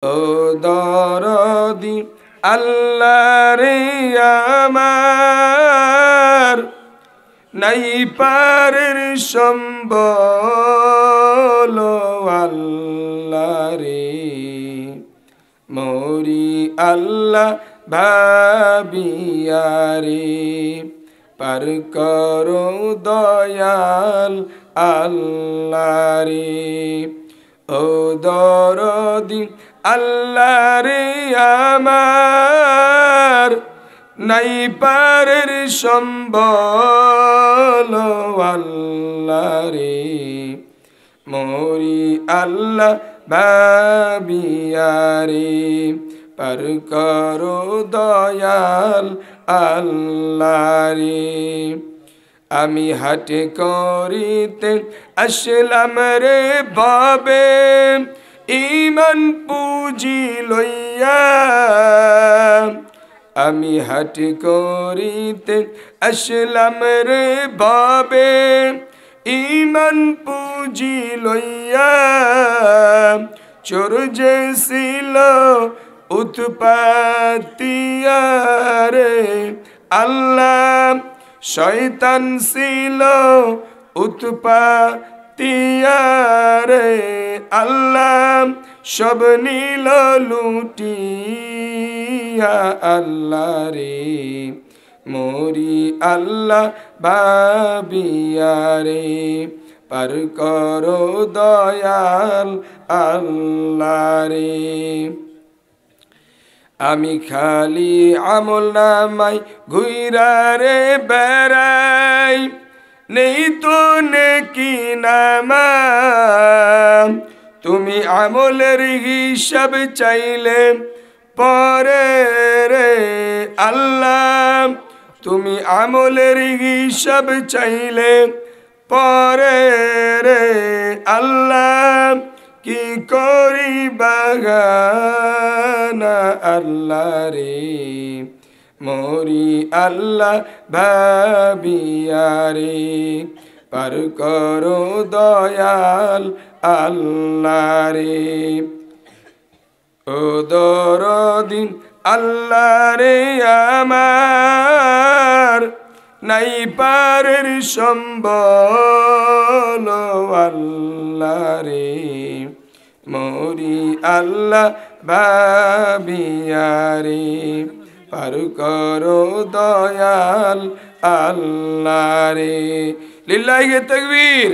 ও দরদি আল্লাহ রে আমার, নাই পারের সম্বল আল্লাহ রে, মরি আল্লাহ ভাবিয়া রে, পার করো দয়াল আল্লাহ রে। ও দরদি আল্লাহ রে আমার, নাই পারের সম্বল আল্লাহ রে, মরি আল্লাহ ভাবিয়া রে, পার করো দয়াল আল্লাহ রে। আমি হাটে করিতে আসলাম রে ভাবে, ইমান পুঁজি লইয়া। আমি হাটে করিতে আসলাম রে ভাবে, ইমান পুঁজি লইয়া। চোর যে ছিল উৎপাতিয়া রে আল্লাহ, শয়তান ছিল উৎপাতিয়া রে আল্লাহ, সব নীল লুটিয়া আল্লাহ রে, মরি আল্লাহ ভাবিয়া রে, পার করো দয়াল আল্লাহ রে। আমি খালি আমল নামাই ঘুইরা রে বেড়াই, নেই তো নেকি নামা। তুমি আমলের হিসাব চাইলে পরে রে আল্লাহ, তুমি আমলের হিসাব চাইলে পরে রে আল্লাহ, কি করি বাগানা আল্লাহ রে, মরি আল্লাহ ভাবিয়া রে, পার করো দয়াল আল্লাহ রে। ও দরদি আল্লাহ রে আমার, নাই পারের সম্বল আল্লাহ রে, মরি আল্লাহ ভাবিয়া রে, পার করো দয়াল আল্লাহ রে। লিল্লাহি তাকবীর।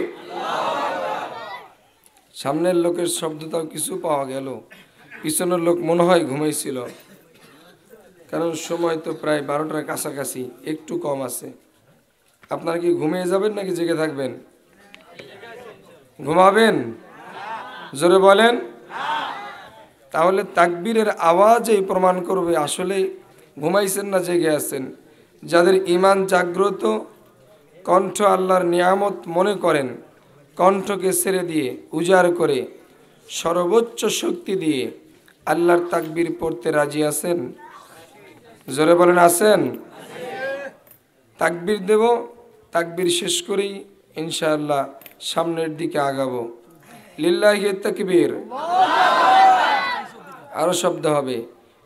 সামনের লোকের শব্দটাও কিছু পাওয়া গেল, পিছনের লোক মনে হয় ঘুমাইছিল, কারণ সময় তো প্রায় 12টার কাছাকাছি, একটু কম আছে। আপনারা কি ঘুমিয়ে যাবেন নাকি জেগে থাকবেন? ঘুমাবেন? জোরে বলেন। তাহলে তাকবীরের আওয়াজই প্রমাণ করবে আসলে ঘুমাইছেন না জেগে আছেন। যাদের ঈমান জাগ্রত, কণ্ঠ আল্লাহর নিয়ামত মনে করেন, কণ্ঠকে ছেড়ে দিয়ে উজাড় করে সর্বোচ্চ শক্তি দিয়ে আল্লাহর তাকবীর পড়তে রাজি আছেন? জোরে বলেন আছেন? তাকবীর দেব, তাকবীর শেষ করেই ইনশাআল্লাহ সামনের দিকে আগাবো। লিল্লাহি তাকবীর। আরো শব্দ হবে,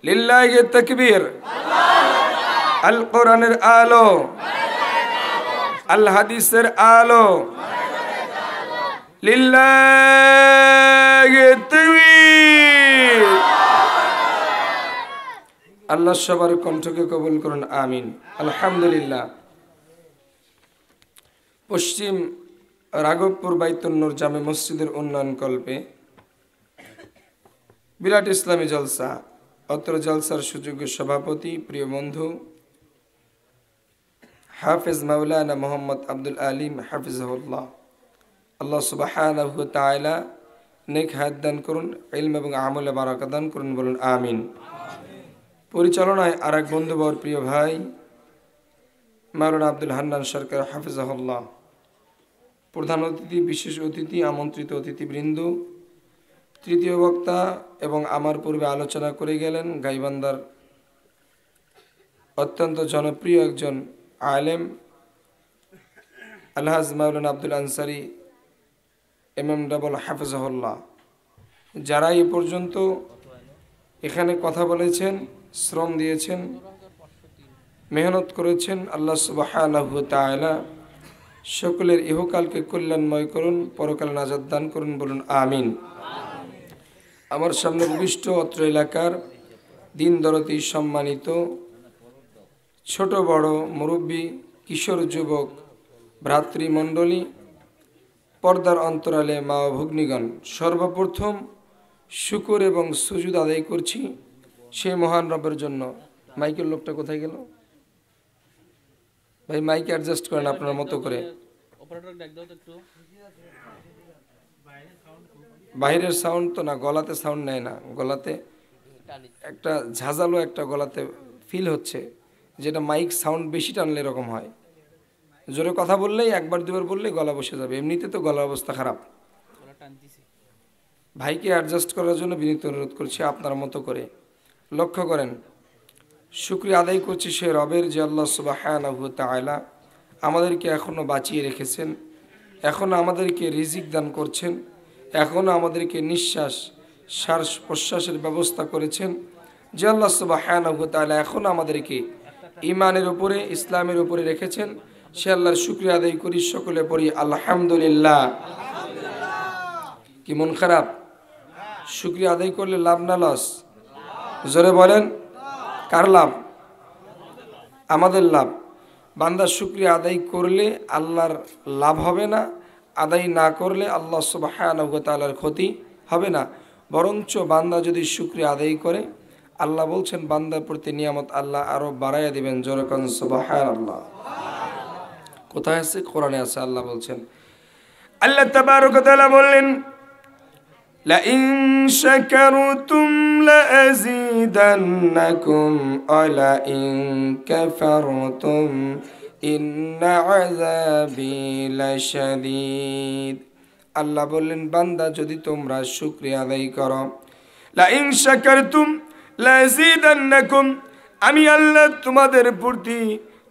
লিল্লাহি তাকবীর। আল কোরআনের আলো, আল হাদিসের আলো, লিল্লাহি তাকবীর। আল্লাহ সবার কণ্ঠকে কবুল করুন, আমিন। আলহামদুলিল্লাহ। পশ্চিম রাঘবপুর বাইতুন নূর জামে মসজিদের উন্নয়ন কল্পে বিরাট ইসলামী জলসা, অত্র জলসার সুযোগ্য সভাপতি প্রিয় বন্ধু হাফেজ মাওলানা মোহাম্মদ আব্দুল আলিম হাফিজাহুল্লাহ, আল্লাহ সুবহানাহু ওয়া তাআলা নেক হায়াত দান করুন, ইলম এবং আমলে বারাকা দান করুন, বলুন আমিন। পরিচালনায় আর এক বন্ধুবর প্রিয় ভাই মাওলানা আব্দুল হান্নান সরকার হাফিজাহুল্লাহ, প্রধান অতিথি, বিশেষ অতিথি, আমন্ত্রিত অতিথিবৃন্দ, তৃতীয় বক্তা এবং আমার পূর্বে আলোচনা করে গেলেন গাইবান্ধার অত্যন্ত জনপ্রিয় একজন আলেম আলহাজ মাওলানা আব্দুল আনসারী এমএম ডাবল হাফিজাহুল্লাহ, যারা এ পর্যন্ত এখানে কথা বলেছেন, শ্রম দিয়েছেন, মেহনত করেছেন। আল্লাহ সুবহানাহু ওয়া তাআলা সকলের ইহকালকে কল্যাণময় করুন, পরকাল নাজাত দান করুন, বলুন আমিন। আমার সামনে উপবিষ্ট অত্র এলাকার দিন দরদি সম্মানিত ছোট বড় মুরব্বী, কিশোর যুবক ভ্রাতৃমণ্ডলী, পর্দার অন্তরালে মা ও ভগ্নীগণ, সর্বপ্রথম শুকর এবং সুজুদ আদায় করছি সেই মহান রবের জন্য। মাইকের লোকটা কোথায় গেল ভাই? মাইক অ্যাডজাস্ট করেন আপনার মতো করে। বাইরের সাউন্ড তো না, গলাতে সাউন্ড নেয় না, গলাতে একটা ঝাঁঝালো একটা গলাতে ফিল হচ্ছে, যেটা মাইক সাউন্ড বেশি টানলে এরকম হয়। জোরে কথা বললেই, একবার দুবার বললেই গলা বসে যাবে, এমনিতে তো গলার অবস্থা খারাপ। ভাইকে অ্যাডজাস্ট করার জন্য বিনীত অনুরোধ করছি আপনার মতো করে। লক্ষ্য করেন, শুকরিয়া আদায় করছি সে রবের যে আল্লাহ সুবহানাহু ওয়া তাআলা আমাদেরকে এখনও বাঁচিয়ে রেখেছেন, এখনও আমাদেরকে রিজিক দান করছেন, এখনও আমাদেরকে নিঃশ্বাস শ্বাস প্রশ্বাসের ব্যবস্থা করেছেন। যে আল্লাহ সুবহানাহু ওয়া তাআলা এখনও আমাদেরকে ইমানের উপরে, ইসলামের উপরে রেখেছেন, সে আল্লাহর শুকরিয়া আদায় করি। সকলে পড়ি আলহামদুলিল্লাহ। কি মন খারাপ? শুকরিয়া আদায় করলে লাভ না লস? জোরে বলেন, কার লাভ? আমাদের লাভ। বান্দা শুকরিয়া আদায় করলে আল্লাহর লাভ হবে না, আদায় না করলে আল্লাহ সুবহানাহু ওয়া তাআলার ক্ষতি হবে না। বরঞ্চ বান্দা যদি শুকরিয়া আদায় করে, আল্লাহ বলছেন বান্দার প্রতি নিয়ামত আল্লাহ আরো বাড়াইয়া দিবেন। জোরে কোন সুবহানাল্লাহ। কোথায় আছে? কোরআনে আছে। আল্লাহ বলছেন, আল্লাহ তাবারক ওয়া তাআলা বললেন, لئن شكرتم لأزيدنكم ولئن كفرتم إن عذابي لشديد। আল্লাহ বললেন, বান্দা যদি তোমরা শুকরিয়া আদায় করো, لئن شكرتم لأزيدنكم, আমি আল্লাহ তোমাদের প্রতি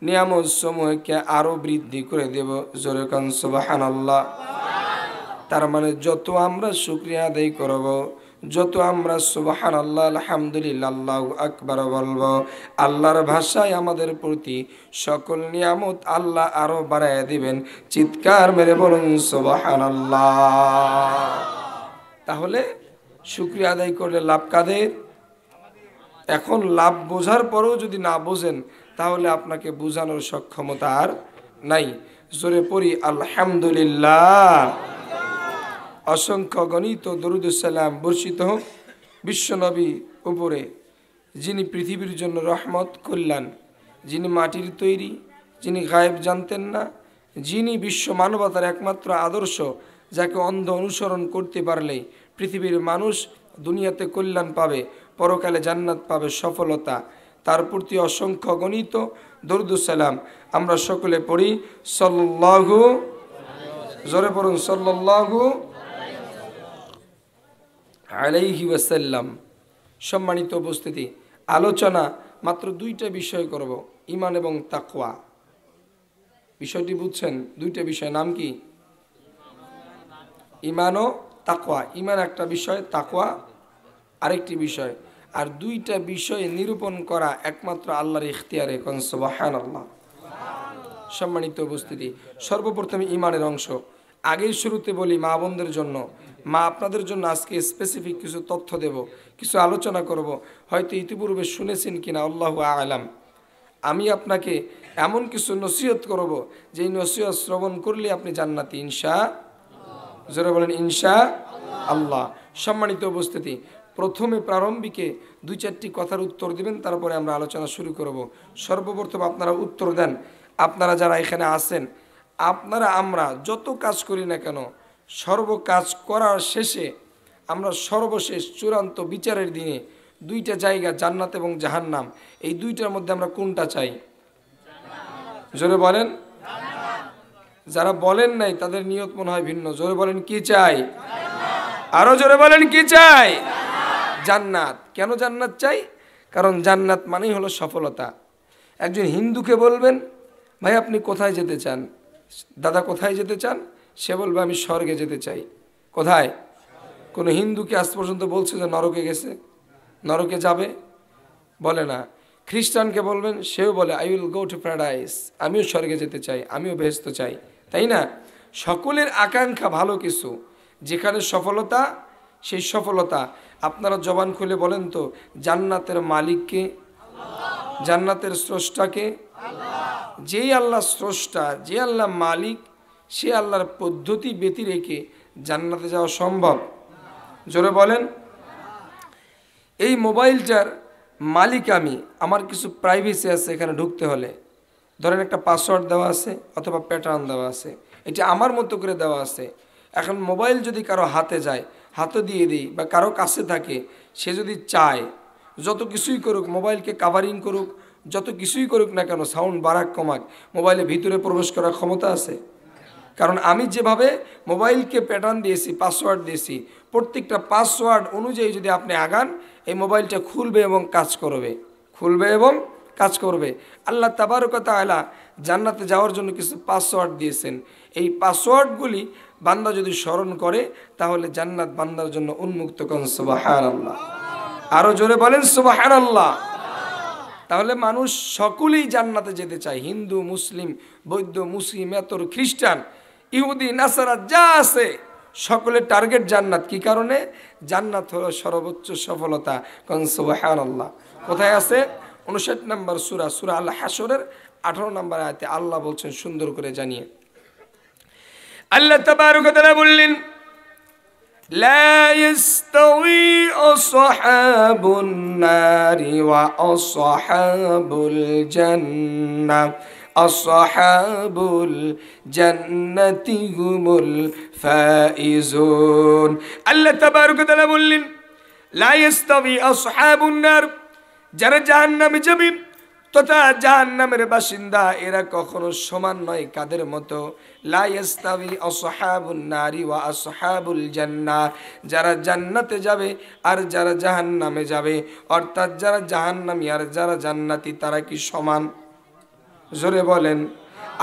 নিয়ামত সমূহকে আরো বৃদ্ধি করে দেব। জোরে কোন সুবহানাল্লাহ। তার মানে যত আমরা শুকরিয়া আদায় করব, যত আমরা সুবহানাল্লাহ, আলহামদুলিল্লাহ, আল্লাহু আকবার বলবো, আল্লাহর ভাষায় আমাদের প্রতি সকল নিয়ামত আল্লাহ আরো বাড়াইয়া দিবেন। চিৎকার মেরে বলুন সুবহানাল্লাহ। তাহলে শুকরিয়া আদায় করলে লাভ কাদের? এখন লাভ বোঝার পরেও যদি না বোঝেন, তাহলে আপনাকে বোঝানোর সক্ষমতা আর নাই। জোরে পড়ি আলহামদুলিল্লাহ। অসংখ্য গণিত দরুদ সালাম বর্ষিত হোক বিশ্বনবী উপরে, যিনি পৃথিবীর জন্য রহমত, কল্যাণ, যিনি মাটির তৈরি, যিনি গায়েব জানতেন না, যিনি বিশ্ব মানবতার একমাত্র আদর্শ, যাকে অন্ধ অনুসরণ করতে পারলেই পৃথিবীর মানুষ দুনিয়াতে কল্যাণ পাবে, পরকালে জান্নাত পাবে, সফলতা। তার প্রতি অসংখ্য গণিত দরুদ সালাম আমরা সকলে পড়ি। সাল্লাল্লাহু, জোরে পড়ুন সাল্লাল্লাহু আলাইহি ওয়াসাল্লাম। সম্মানিত উপস্থিতি, আলোচনা মাত্র দুইটা বিষয় করব, ঈমান এবং তাকওয়া। বিষয়টি বুঝছেন? দুইটা বিষয়, নাম কি? ঈমান ও তাকওয়া। ঈমান একটা বিষয়, তাকওয়া আরেকটি বিষয়। আর দুইটা বিষয় নিরূপণ করা একমাত্র আল্লাহর ইখতিয়ারে। কোন সুবহানাল্লাহ। সম্মানিত উপস্থিতি, সর্বপ্রথমে ঈমানের অংশ। আগেই শুরুতে বলি মা বোনদের জন্য, মা আপনাদের জন্য আজকে স্পেসিফিক কিছু তথ্য দেব, কিছু আলোচনা করব। হয়তো ইতিপূর্বে শুনেছেন কিনা আল্লাহু আ'লাম। আমি আপনাকে এমন কিছু নসিহত করব, যেই নসিহত শ্রবণ করলে আপনি জান্নাতি ইনশাআল্লাহ। যারা বলেন ইনশাআল্লাহ। সম্মানিত উপস্থিতি, প্রথমে প্রারম্ভিকে দুই চারটি কথার উত্তর দিবেন, তারপরে আমরা আলোচনা শুরু করব। সর্বপ্রথম আপনারা উত্তর দেন, আপনারা যারা এখানে আছেন, আপনারা আমরা যত কাজ করি না কেন, সর্ব কাজ করার শেষে আমরা সর্বশেষ চূড়ান্ত বিচারের দিনে দুইটা জায়গা, জান্নাত এবং জাহান্নাম, এই দুইটার মধ্যে আমরা কোনটা চাই? জোরে বলেন। যারা বলেন নাই তাদের নিয়ত মনে হয় ভিন্ন। জোরে বলেন কি চাই? আরো জোরে বলেন কি চাই? জান্নাত। কেন জান্নাত চাই? কারণ জান্নাত মানেই হলো সফলতা। একজন হিন্দুকে বলবেন, ভাই আপনি কোথায় যেতে চান? দাদা কোথায় যেতে চান? সে বলবে আমি স্বর্গে যেতে চাই। কোথায়? কোনো হিন্দুকে আজ পর্যন্ত বলছে যে নরকে গেছে? নরকে যাবে? বলে না। খ্রিস্টানকে বলবেন, সেও বলে I will go to paradise, আমিও স্বর্গে যেতে চাই, আমিও বেহেশত চাই, তাই না? সকলের আকাঙ্ক্ষা ভালো কিছু, যেখানে সফলতা, সেই সফলতা। আপনারা জবান খুলে বলেন তো, জান্নাতের মালিককে, জান্নাতের স্রষ্টাকে? যেই আল্লাহ স্রষ্টা, যে আল্লাহ মালিক, সে আল্লাহর পদ্ধতি ব্যতি রেখে জান্নাতে যাওয়া সম্ভব? জোরে বলেন। এই মোবাইলটার মালিক আমি, আমার কিছু প্রাইভেসি আছে এখানে ঢুকতে হলে। ধরেন একটা পাসওয়ার্ড দেওয়া আছে অথবা প্যাটার্ন দেওয়া আছে, এটা আমার মতো করে দেওয়া আছে। এখন মোবাইল যদি কারো হাতে যায়, হাতে দিয়ে দিই, বা কারো কাছে থাকে, সে যদি চায় যত কিছুই করুক, মোবাইলকে কাভারিং করুক, যত কিছুই করুক না কেন, সাউন্ড বাড়াক কমাক, মোবাইলের ভিতরে প্রবেশ করার ক্ষমতা আছে? কারণ আমি যেভাবে মোবাইলকে প্যাটার্ন দিয়েছি, পাসওয়ার্ড দিয়েছি, প্রত্যেকটা পাসওয়ার্ড অনুযায়ী যদি আপনি আগান, এই মোবাইলটা খুলবে এবং কাজ করবে, খুলবে এবং কাজ করবে। আল্লাহ তাবারক ওয়া তাআলা জান্নাতে যাওয়ার জন্য কিছু পাসওয়ার্ড দিয়েছেন। এই পাসওয়ার্ডগুলি বান্দা যদি স্মরণ করে, তাহলে জান্নাত বান্দার জন্য উন্মুক্ত। কোন সুবহানাল্লাহ! আরো জোরে বলেন সুবহানাল্লাহ! তাহলে মানুষ সকলেই জান্নাতে যেতে চায়, হিন্দু, মুসলিম, বৌদ্ধ, মুসলিমেতর, খ্রিস্টান, ইহুদি, নাসারা যা আছে, সকলের টার্গেট জান্নাত। কি কারণে? জান্নাত হলো সর্বোচ্চ সফলতা। কোন সুবহানাল্লাহ! কোথায় আছে? 59 নম্বর সূরা, সূরা আল হাশরের 18 নম্বর আয়াতে আল্লাহ বলছেন সুন্দর করে জানিয়ে। আল্লাহ তাবারক ওয়া তাআলা বললেন, لا يستوي أصحاب النار وأصحاب الجنة أصحاب الجنة هم الفائزون। الله تبارك وتعالى বললেন, لا يستوي أصحاب النار, যারা জাহান্নামে যাবে তথা জাহান্নামের বাসিন্দা, এরা কখনো সমান নয়। কাদের মতো? লা ইস্তাবি আসহাবুন নারি ওয়া আসহাবুল জান্নাহ, যারা জান্নাতে যাবে আর যারা জাহান্নামে যাবে, অর্থাৎ যারা জাহান্নামী আর যারা জান্নাতি, তারা কি সমান? জোরে বলেন।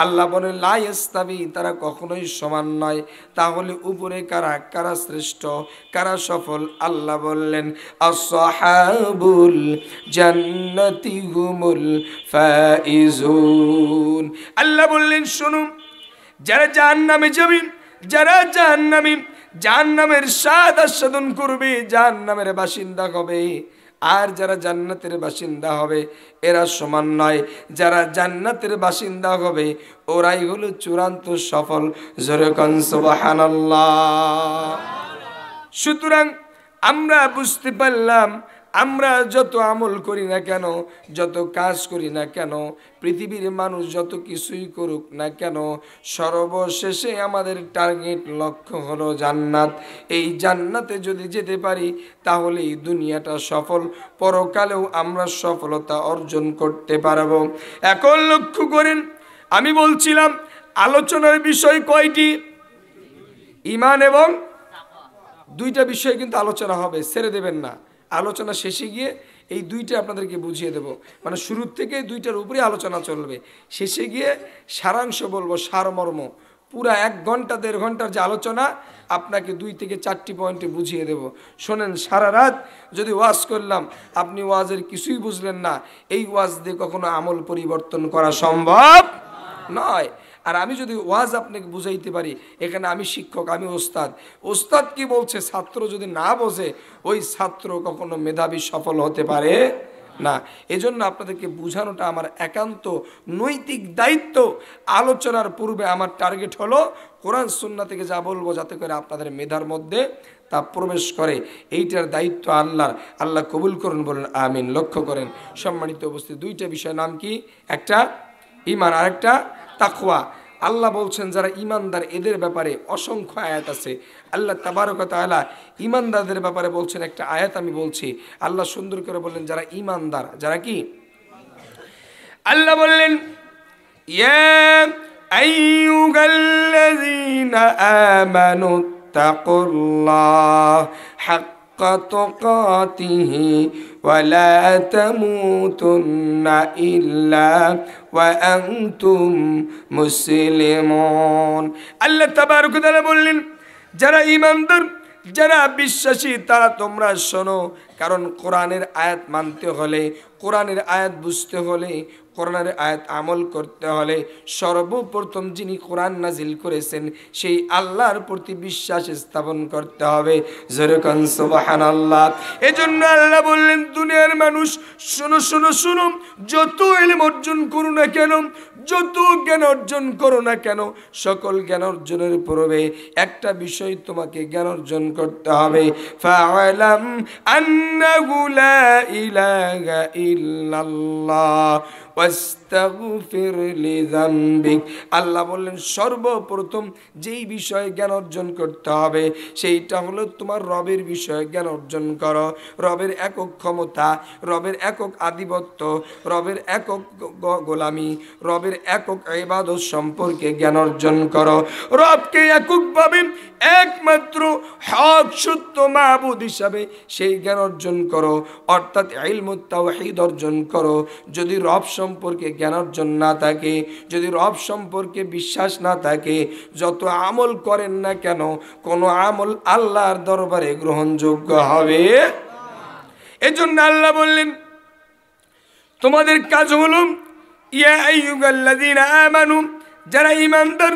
আল্লাহ বলেন লা ইস্তাবি, তারা কখনোই সমান নয়। তাহলে উপরে কারা, কারা শ্রেষ্ঠ, কারা সফল? আল্লাহ বললেন আসহাবুল জান্নাতি হুমুল ফাইজুন। আল্লাহ বললেন শুনুন, যারা জাহান্নামে যাবে, যারা জাহান্নামী, জাহান্নামের স্বাদ আস্বাদন করবে, জাহান্নামের বাসিন্দা হবে, আর যারা জান্নাতের বাসিন্দা হবে, এরা সমান নয়। যারা জান্নাতের বাসিন্দা হবে, ওরাই হলো চূড়ান্ত সফল। জোরে কোন সুবহানাল্লাহ! সুতরাং আমরা বুঝতে পারলাম, আমরা যত আমল করি না কেন, যত কাজ করি না কেন, পৃথিবীর মানুষ যত কিছুই করুক না কেন, সর্বশেষে আমাদের টার্গেট, লক্ষ্য হলো জান্নাত। এই জান্নাতে যদি যেতে পারি, তাহলে এই দুনিয়াটা সফল, পরকালেও আমরা সফলতা অর্জন করতে পারবো। এখন লক্ষ্য করেন, আমি বলছিলাম আলোচনার বিষয় কয়টি? ঈমান এবং দুইটা বিষয় কিন্তু আলোচনা হবে, ছেড়ে দেবেন না। আলোচনা শেষে গিয়ে এই দুইটা আপনাদেরকে বুঝিয়ে দেব, মানে শুরুর থেকে দুইটার উপরে আলোচনা চলবে, শেষে গিয়ে সারাংশ বলবো, সারমর্ম। পুরা 1 ঘন্টা 1.5 ঘন্টার যে আলোচনা, আপনাকে 2 থেকে 4টি পয়েন্টে বুঝিয়ে দেব। শোনেন, সারা রাত যদি ওয়াজ করলাম, আপনি ওয়াজের কিছুই বুঝলেন না, এই ওয়াজ দিয়ে কখনো আমল পরিবর্তন করা সম্ভব নয়। আর আমি যদি ওয়াজ আপনাকে বুঝাইতে পারি, এখানে আমি শিক্ষক, আমি ওস্তাদ, ওস্তাদ কি বলছে, ছাত্র যদি না বোঝে, ওই ছাত্র কখনো মেধাবী সফল হতে পারে না। এজন্য আপনাদেরকে বুঝানোটা আমার একান্ত নৈতিক দায়িত্ব। আলোচনার পূর্বে আমার টার্গেট হলো কোরআন সুন্নাহ থেকে যা বলবো, যাতে করে আপনাদের মেধার মধ্যে তা প্রবেশ করে। এইটার দায়িত্ব আল্লাহর। আল্লাহ কবুল করুন, বলুন আমিন। লক্ষ্য করেন সম্মানিত উপস্থিতি, দুইটা বিষয় নাম কি? একটা ঈমান আর একটা তাকওয়া। আল্লাহ বলছেন যারা ঈমানদার, এদের ব্যাপারে অসংখ্য আয়াত আছে। আল্লাহ তাবারক ওয়া তাআলা ঈমানদারদের ব্যাপারে বলছেন, একটা আয়াত আমি বলছি। আল্লাহ সুন্দর করে বললেন যারা ঈমানদার, যারা কি? আল্লাহ বললেন ইয়া আইয়ুহাল্লাযীনা আমানু তাকুল্লাহ হাক্কা তুকাতিহি ওয়া লা তামুতুন্না ইল্লা ওয়া আনতুম মুসলিমুন। আল্লাহ তাবারক ওয়া তাআলা বললেন যারা ঈমানদার, যারা বিশ্বাসী, তারা তোমরা শোনো, কারণ কোরআনের আয়াত মানতে হলে, কোরআনের আয়াত বুঝতে হলে, কোরআনের আয়াত আমল করতে হলে সর্বপ্রথম যিনি কোরআন নাজিল করেছেন সেই আল্লাহর প্রতি বিশ্বাস স্থাপন করতে হবে। যেরকম সুবহানাল্লাহ। এজন্য আল্লাহ বললেন, দুনিয়ার মানুষ শোনো শোনো শোনো, যত ইলম অর্জন করো না কেন, যত জ্ঞান অর্জন করো না কেন, সকল জ্ঞান অর্জনের পূর্বে একটা বিষয় তোমাকে জ্ঞান অর্জন করতে হবে। ফাআলাম আন্নাহু লা ইলাহা ইল্লাল্লাহ ওয়াস্তাগফির লিযামবিক। আল্লাহ বললেন সর্বপ্রথম যেই বিষয়ে জ্ঞান অর্জন করতে হবে সেইটা হলো তোমার রবের বিষয়ে জ্ঞান অর্জন করো। রবের একক ক্ষমতা, রবের একক আধিপত্য, রবের একক গোলামি, রবের একক ইবাদত সম্পর্কে জ্ঞান অর্জন করো। রবকে এককভাবে একমাত্র হক সত্য মাবুদ হিসাবে সেই জ্ঞান অর্জন করো, অর্থাৎ ইলমুত তাওহীদ অর্জন করো। যদি রব সম্পর্কে জ্ঞান অর্জন না থাকে, যদি রব সম্পর্কে বিশ্বাস না থাকে, যত আমল করেন না কেন কোনো আমল আল্লাহর দরবারে গ্রহণযোগ্য হবে। এজন্য আল্লাহ বললেন তোমাদের কাজ হলো ইয়া আইয়ুহাল্লাযীনা আমানু, যারা ঈমানদার,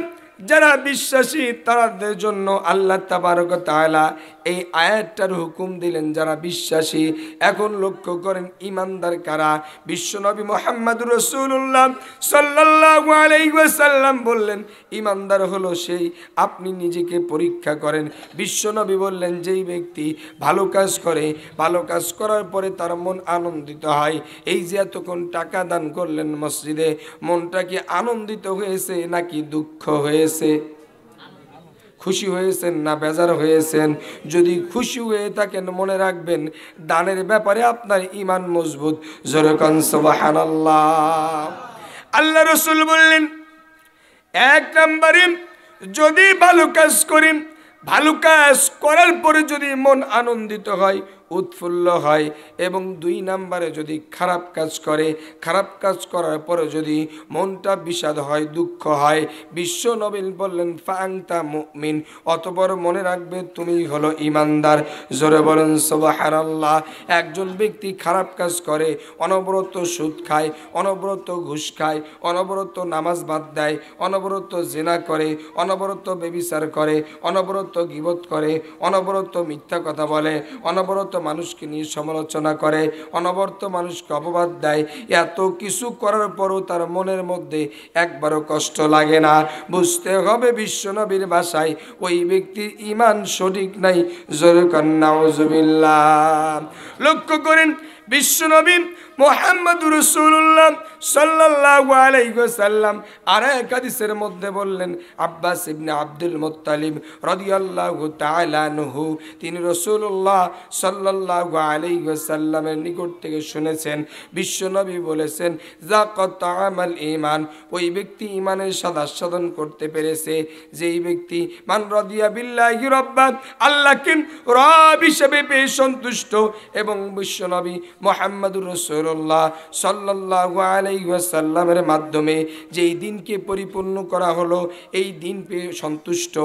যারা বিশ্বাসী তাদের জন্য আল্লাহ তাবারক ওয়া তাআলা এই আয়াতটার হুকুম দিলেন যারা বিশ্বাসী। এখন লক্ষ্য করেন ঈমানদার কারা? বিশ্বনবী মুহাম্মদুর রাসূলুল্লাহ সাল্লাল্লাহু আলাইহি ওয়াসাল্লাম বললেন ঈমানদার হলো সেই, আপনি নিজেকে পরীক্ষা করেন। বিশ্বনবী বললেন যেই ব্যক্তি ভালো কাজ করে, ভালো কাজ করার পরে তার মন আনন্দিত হয়। এই যে এতক্ষণ টাকা দান করলেন মসজিদে, মনটা কি আনন্দিত হয়েছে নাকি দুঃখ হয়েছে? খুশি হয়েছেন না বেজার হয়েছেন? যদি খুশি হয়ে থাকেন মনে রাখবেন দানের ব্যাপারে আপনার ঈমান মজবুত। জোরে কোন সুবহানাল্লাহ। আল্লাহ রাসূল বললেন এক নম্বরে যদি ভালো কাজ করেন, ভালো কাজ করার পরে যদি মন আনন্দিত হয়, উৎফুল্ল হয়, এবং দুই নম্বরে যদি খারাপ কাজ করে, খারাপ কাজ করার পরে যদি মনটা বিষাদ হয়, দুঃখ হয়, বিশ্ব নবী বললেন ফাআনতা মুমিন, অতঃপর মনে রাখবে তুমি হলো ঈমানদার। জোরে বলেন সুবহানাল্লাহ। একজন ব্যক্তি খারাপ কাজ করে, অনবরত সুদ খায়, অনবরত ঘুষ খায়, অনবরত নামাজ বাদ দেয়, অনবরত জিনা করে, অনবরত ব্যভিচার করে, অনবরত গীবত করে, অনবরত মিথ্যা কথা বলে, অনবরত মানুষকে নিয়ে সমালোচনা করে, অনবরত মানুষকে অপবাদ দেয়, এত কিছু করার পরও তার মনের মধ্যে একবারও কষ্ট লাগে না, বুঝতে হবে বিশ্বনবীর ভাষায় ওই ব্যক্তির ঈমান সঠিক নাই। জোরে কান নাউজুবিল্লাহ। লক্ষ্য করেন বিশ্বনবী মুহাম্মদুর রাসূলুল্লাহ সাল্লাল্লাহু আলাইহি ওয়াসাল্লাম আর এক হাদিসের মধ্যে বললেন আব্বাস ইবনে আব্দুল মুত্তালিব রাদিয়াল্লাহু তাআলা আনহু তিনি রাসূলুল্লাহ সাল্লাল্লাহু আলাইহি ওয়াসাল্লামের নিকট থেকে শুনেছেন বিশ্বনবী বলেছেন যাকাত আমাল ঈমান, ওই ব্যক্তি ঈমানের সাধন করতে পেরেছে যেই ব্যক্তি মান রাদিয়া বিল্লাহি রাব্বান, আল্লাহকে রব হিসেবে পেয়ে সন্তুষ্ট, এবং বিশ্বনবী মুহাম্মদুর রাসূলুল্লাহ সাল্লাল্লাহু আলাইহি ওয়াসাল্লামের মাধ্যমে যেই দিনকে পরিপূর্ণ করা হলো এই দিন পেয়ে সন্তুষ্ট,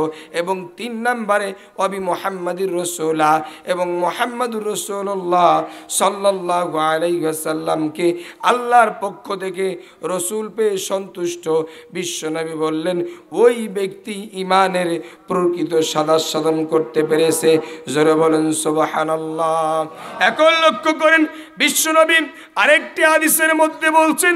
এবং তিন নম্বরে অবি মুহাম্মাদুর রাসূলা এবং মুহাম্মদুর রাসূলুল্লাহ সাল্লাল্লাহু আলাইহি ওয়াসাল্লামকে আল্লাহর পক্ষ থেকে রসূল পেয়ে সন্তুষ্ট। বিশ্বনবী বললেন ওই ব্যক্তি ঈমানের প্রকৃত সাধন করতে পেরেছে। জোরে বলেন সুবহানাল্লাহ। এখন লক্ষ্য করেন বিশ্বনবী আরেকটি হাদিসের মধ্যে বলছেন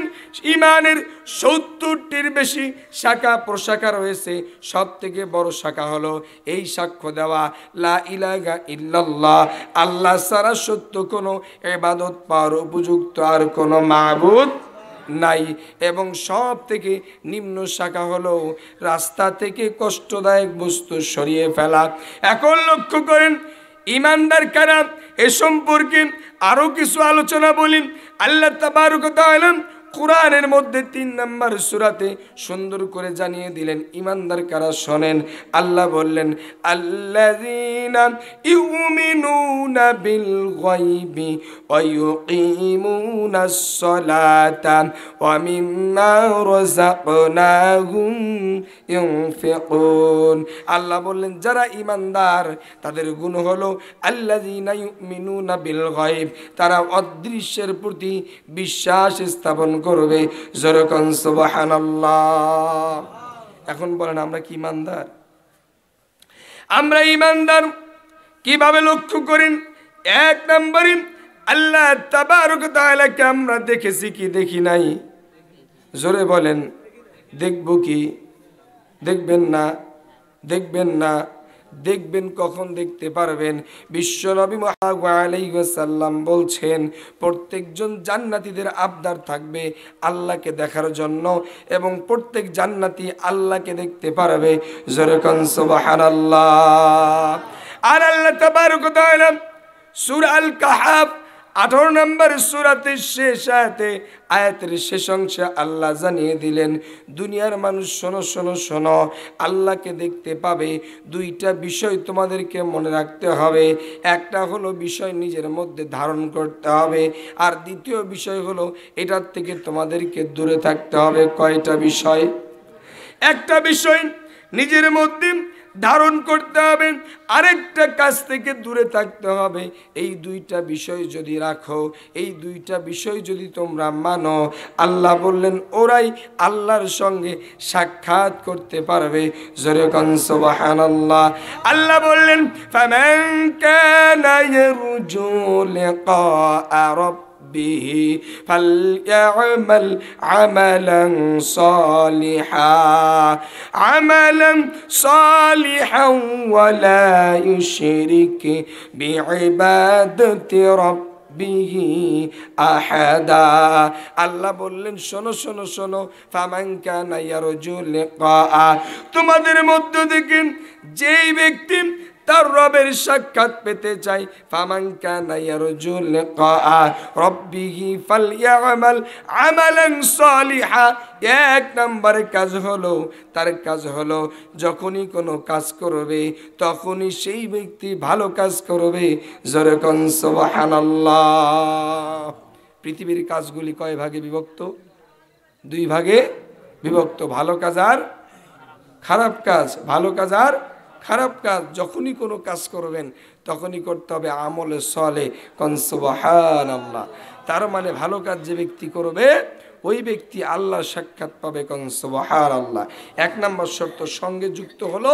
ঈমানের 70টির বেশি শাখা প্রশাখা রয়েছে, সব থেকে বড় শাখা হলো এই সাক্ষ্য দেওয়া লা ইলাহা ইল্লাল্লাহ, আল্লাহ ছাড়া সত্য কোনো ইবাদত পাওয়ার উপযুক্ত আর কোনো মাবুদ নাই, এবং সব থেকে নিম্ন শাখা হলো রাস্তা থেকে কষ্টদায়ক বস্তু সরিয়ে ফেলা। এখন লক্ষ্য করেন ঈমানদার কারা এ সম্পর্কে আরো কিছু আলোচনা বলি। আল্লাহ তাবারক ওয়া তাআলা কোরআনের মধ্যে 3 নম্বর সূরাতে সুন্দর করে জানিয়ে দিলেন ঈমানদার কারা শোনেন আল্লাহ বললেন আল্লাযীনা ইউমিনুনা বিল গায়বি ওয়া ইউকিমুনাস সালাতা ওয়া মিম্মা রাযাকনাহুম ইউনফিকুন আল্লাহ বললেন যারা ঈমানদার তাদের গুণ হলো আল্লাযীনা ইউমিনুনা বিল গায়ব তারা অদৃশ্যের প্রতি বিশ্বাস স্থাপন করবে যেরকম সুবহানাল্লাহ এখন বলেন আমরা কি ঈমানদার আমরা ঈমানদার কিভাবে লক্ষ্য করেন এক নম্বরে আল্লাহ তাবারক ওয়া তাআলাকে আমরা দেখেছি কি দেখি নাই জোরে বলেন দেখব কি দেখবেন না দেখবেন না দেখবেন কখন দেখতে পারবেন বিশ্বনবী মুহাম্মদ আলাইহি ওয়াসাল্লাম বলছেন প্রত্যেকজন জান্নাতীদের আবদার থাকবে আল্লাহকে দেখার জন্য এবং প্রত্যেক জান্নাতি আল্লাহকে দেখতে পারবে জোরে কোন সুবহানাল্লাহ আর আল্লাহ তাবারক ওয়া তাআলা সূরা আল কাহফ 18 নম্বর সূরাতে শেষ আয়াতের শেষ অংশে আল্লাহ জানিয়ে দিলেন দুনিয়ার মানুষ শোনো শোনো শোনো আল্লাহকে দেখতে পাবে দুইটা বিষয় তোমাদেরকে মনে রাখতে হবে একটা হলো বিষয় নিজের মধ্যে ধারণ করতে হবে আর দ্বিতীয় বিষয় হলো এটার থেকে তোমাদেরকে দূরে থাকতে হবে কয়টা বিষয় একটা বিষয় নিজের মধ্যে ধারণ করতে হবে আরেকটা কাজ থেকে দূরে থাকতে হবে এই দুইটা বিষয় যদি রাখো এই দুইটা বিষয় যদি তোমরা মানো আল্লাহ বললেন ওরাই আল্লাহর সঙ্গে সাক্ষাৎ করতে পারবে জোরে কোন সুবহানাল্লাহ আল্লাহ বললেন ফামান কানা ইয়ারজু লিকা ربه فليعمل عملا صالحا ولا يشرك بعبادة ربه আহাদা আল্লাহ বললেন শোনো শোনো শোনো ফামান কানা ইয়ারজু লিকা তোমাদের মধ্য থেকে যেই ব্যক্তি তার রবের সাক্ষাৎ পেতে চাই ফামান কানা ইয়ারজু লিকা রাব্বিহি ফালইয়ামাল আমালান সালিহা এক নম্বর কাজ হলো তার কাজ হলো যখনই কোনো কাজ করবে তখনই সেই ব্যক্তি ভালো কাজ করবে জোরে কোন সুবহানাল্লাহ পৃথিবীর কাজগুলি কয় ভাগে বিভক্ত দুই ভাগে বিভক্ত ভালো কাজ আর খারাপ কাজ ভালো কাজ আর খারাপ কাজ যখনই কোনো কাজ করবেন তখনই করতে হবে আমলে সালেহ কোন সুবহানাল্লাহ তার মানে ভালো কাজ যে ব্যক্তি করবে ওই ব্যক্তি আল্লাহর সাক্ষাৎ পাবে কোন সুবহানাল্লাহ এক নম্বর শর্ত সঙ্গে যুক্ত হলো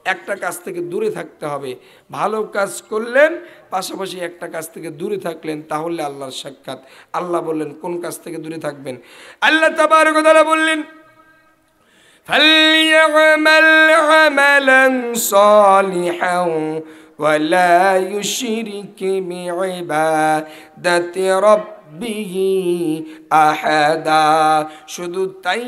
একটা কাজ থেকে দূরে থাকতে হবে ভালো কাজ করলেন পাশাপাশি একটা কাজ থেকে দূরে থাকলেন তাহলে আল্লাহর সাক্ষাৎ আল্লাহ বললেন কোন কাজ থেকে দূরে থাকবেন আল্লাহ তাবারক ওয়া তাআলা বললেন فليعمل عملا صالحا ولا يشرك بعبادة ربه আহাদা শুধু তাই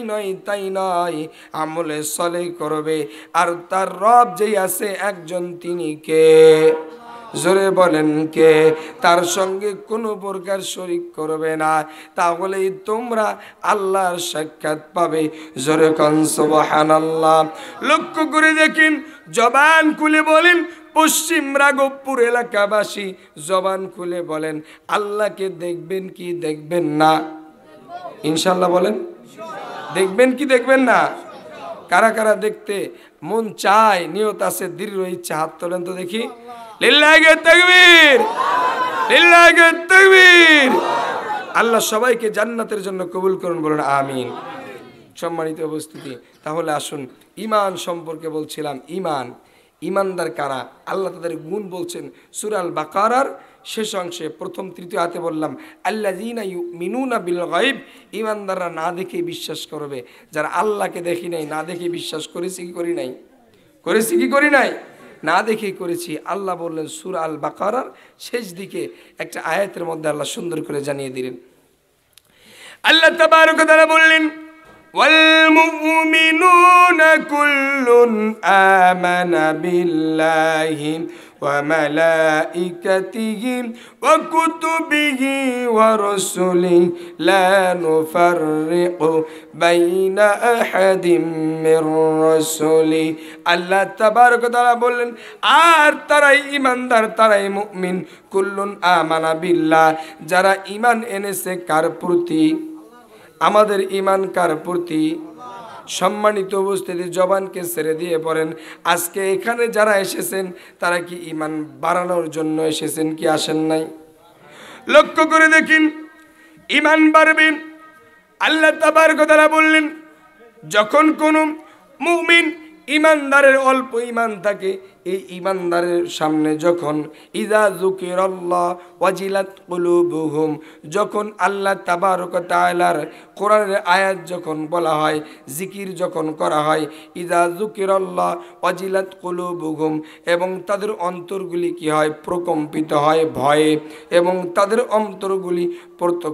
নয় আমলে সালেহ করবে আর তার রব যেই আছে একজন তিনি কে জোরে বলেন কে তার সঙ্গে কোনো প্রকার শরীক করবে না তাহলেই তোমরা আল্লাহর সাক্ষাৎ পাবে জোরে কোন সুবহানাল্লাহ লক্ষ্য করে দেখেন জবান খুলে বলেন পশ্চিম রাঘবপুর এলাকাবাসী জবান খুলে বলেন আল্লাহকে দেখবেন কি দেখবেন না ইনশাআল্লাহ বলেন দেখবেন কি দেখবেন না কারা কারা দেখতে মন চায় নিয়ত আছে দৃঢ় ইচ্ছা হাত তোলেন তো দেখি লিল্লাহি তাকবীর লিল্লাহি তাকবীর আল্লাহ সবাইকে জান্নাতের জন্য কবুল করুন বলুন আমিন সম্মানিত উপস্থিতি তাহলে আসুন ঈমান সম্পর্কে বলছিলাম ঈমানদার কারা আল্লাহ তাদের গুণ বলছেন সূরা আল বাকারার শেষ অংশে প্রথম তৃতীয় আয়াতে বললাম আল্লাযীনা ইউমিনুনা বিল গায়ব ঈমানদাররা না দেখে বিশ্বাস করবে যারা আল্লাহকে দেখি নাই না দেখে বিশ্বাস করেছি কি করি নাই না দেখেই করেছি আল্লাহ বললেন সূরা আল বাকারার শেষ দিকে একটা আয়াতের মধ্যে আল্লাহ সুন্দর করে জানিয়ে দিলেন আল্লাহ তাবারক ওয়া তাআলা বললেন والمؤمنون كل آمن بالله وملائكته وكتبه ورسله لا نفرق بين أحد من رسله আল্লাহ তাবারক ওয়া তাআলা বললেন আর তারাই ঈমানদার তারাই মুমিন কুল্লুন আমানা বিল্লাহ যারা ঈমান এনেছে কার প্রতি আমাদের ঈমান কার প্রতি সম্মানিত উপস্থিতি জবানকে ছেড়ে দিয়ে পড়েন আজকে এখানে যারা এসেছেন তারা কি ঈমান বাড়ানোর জন্য এসেছেন কি আসেন নাই লক্ষ্য করে দেখেন ঈমান বাড়বে আল্লাহ তাবারক ওয়া তাআলা বললেন যখন কোন মুমিন ঈমানদারের অল্প ঈমান থাকে এই ঈমানদারের সামনে যখন ইযা যুকিরাল্লাহ ওয়াজিলাত কুলুবুহুম যখন আল্লাহ তাবারক ওয়া তাআলার কোরআনের আয়াত যখন বলা হয় জিকির যখন করা হয় ইযা যুকিরাল্লাহ ওয়াজিলাত কুলুবুহুম এবং তাদের অন্তরগুলি কি হয় প্রকম্পিত হয় ভয়ে এবং তাদের অন্তরগুলি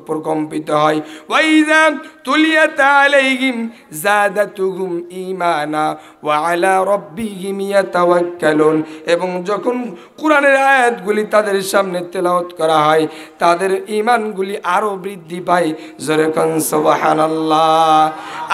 প্রকম্পিত হয় ওয়া ইযা তুলিয়াত আলাইহিম যাদাতুহুম ঈমানা ওয়া আলা রাব্বিহিম ইয়াতাওয়াক্কালুন এবং যখন কোরআনের আয়াতগুলি তাদের সামনে তেলাওয়াত করা হয় তাদের ঈমানগুলি আরো বৃদ্ধি পায় জোরে কোন সুবহানাল্লাহ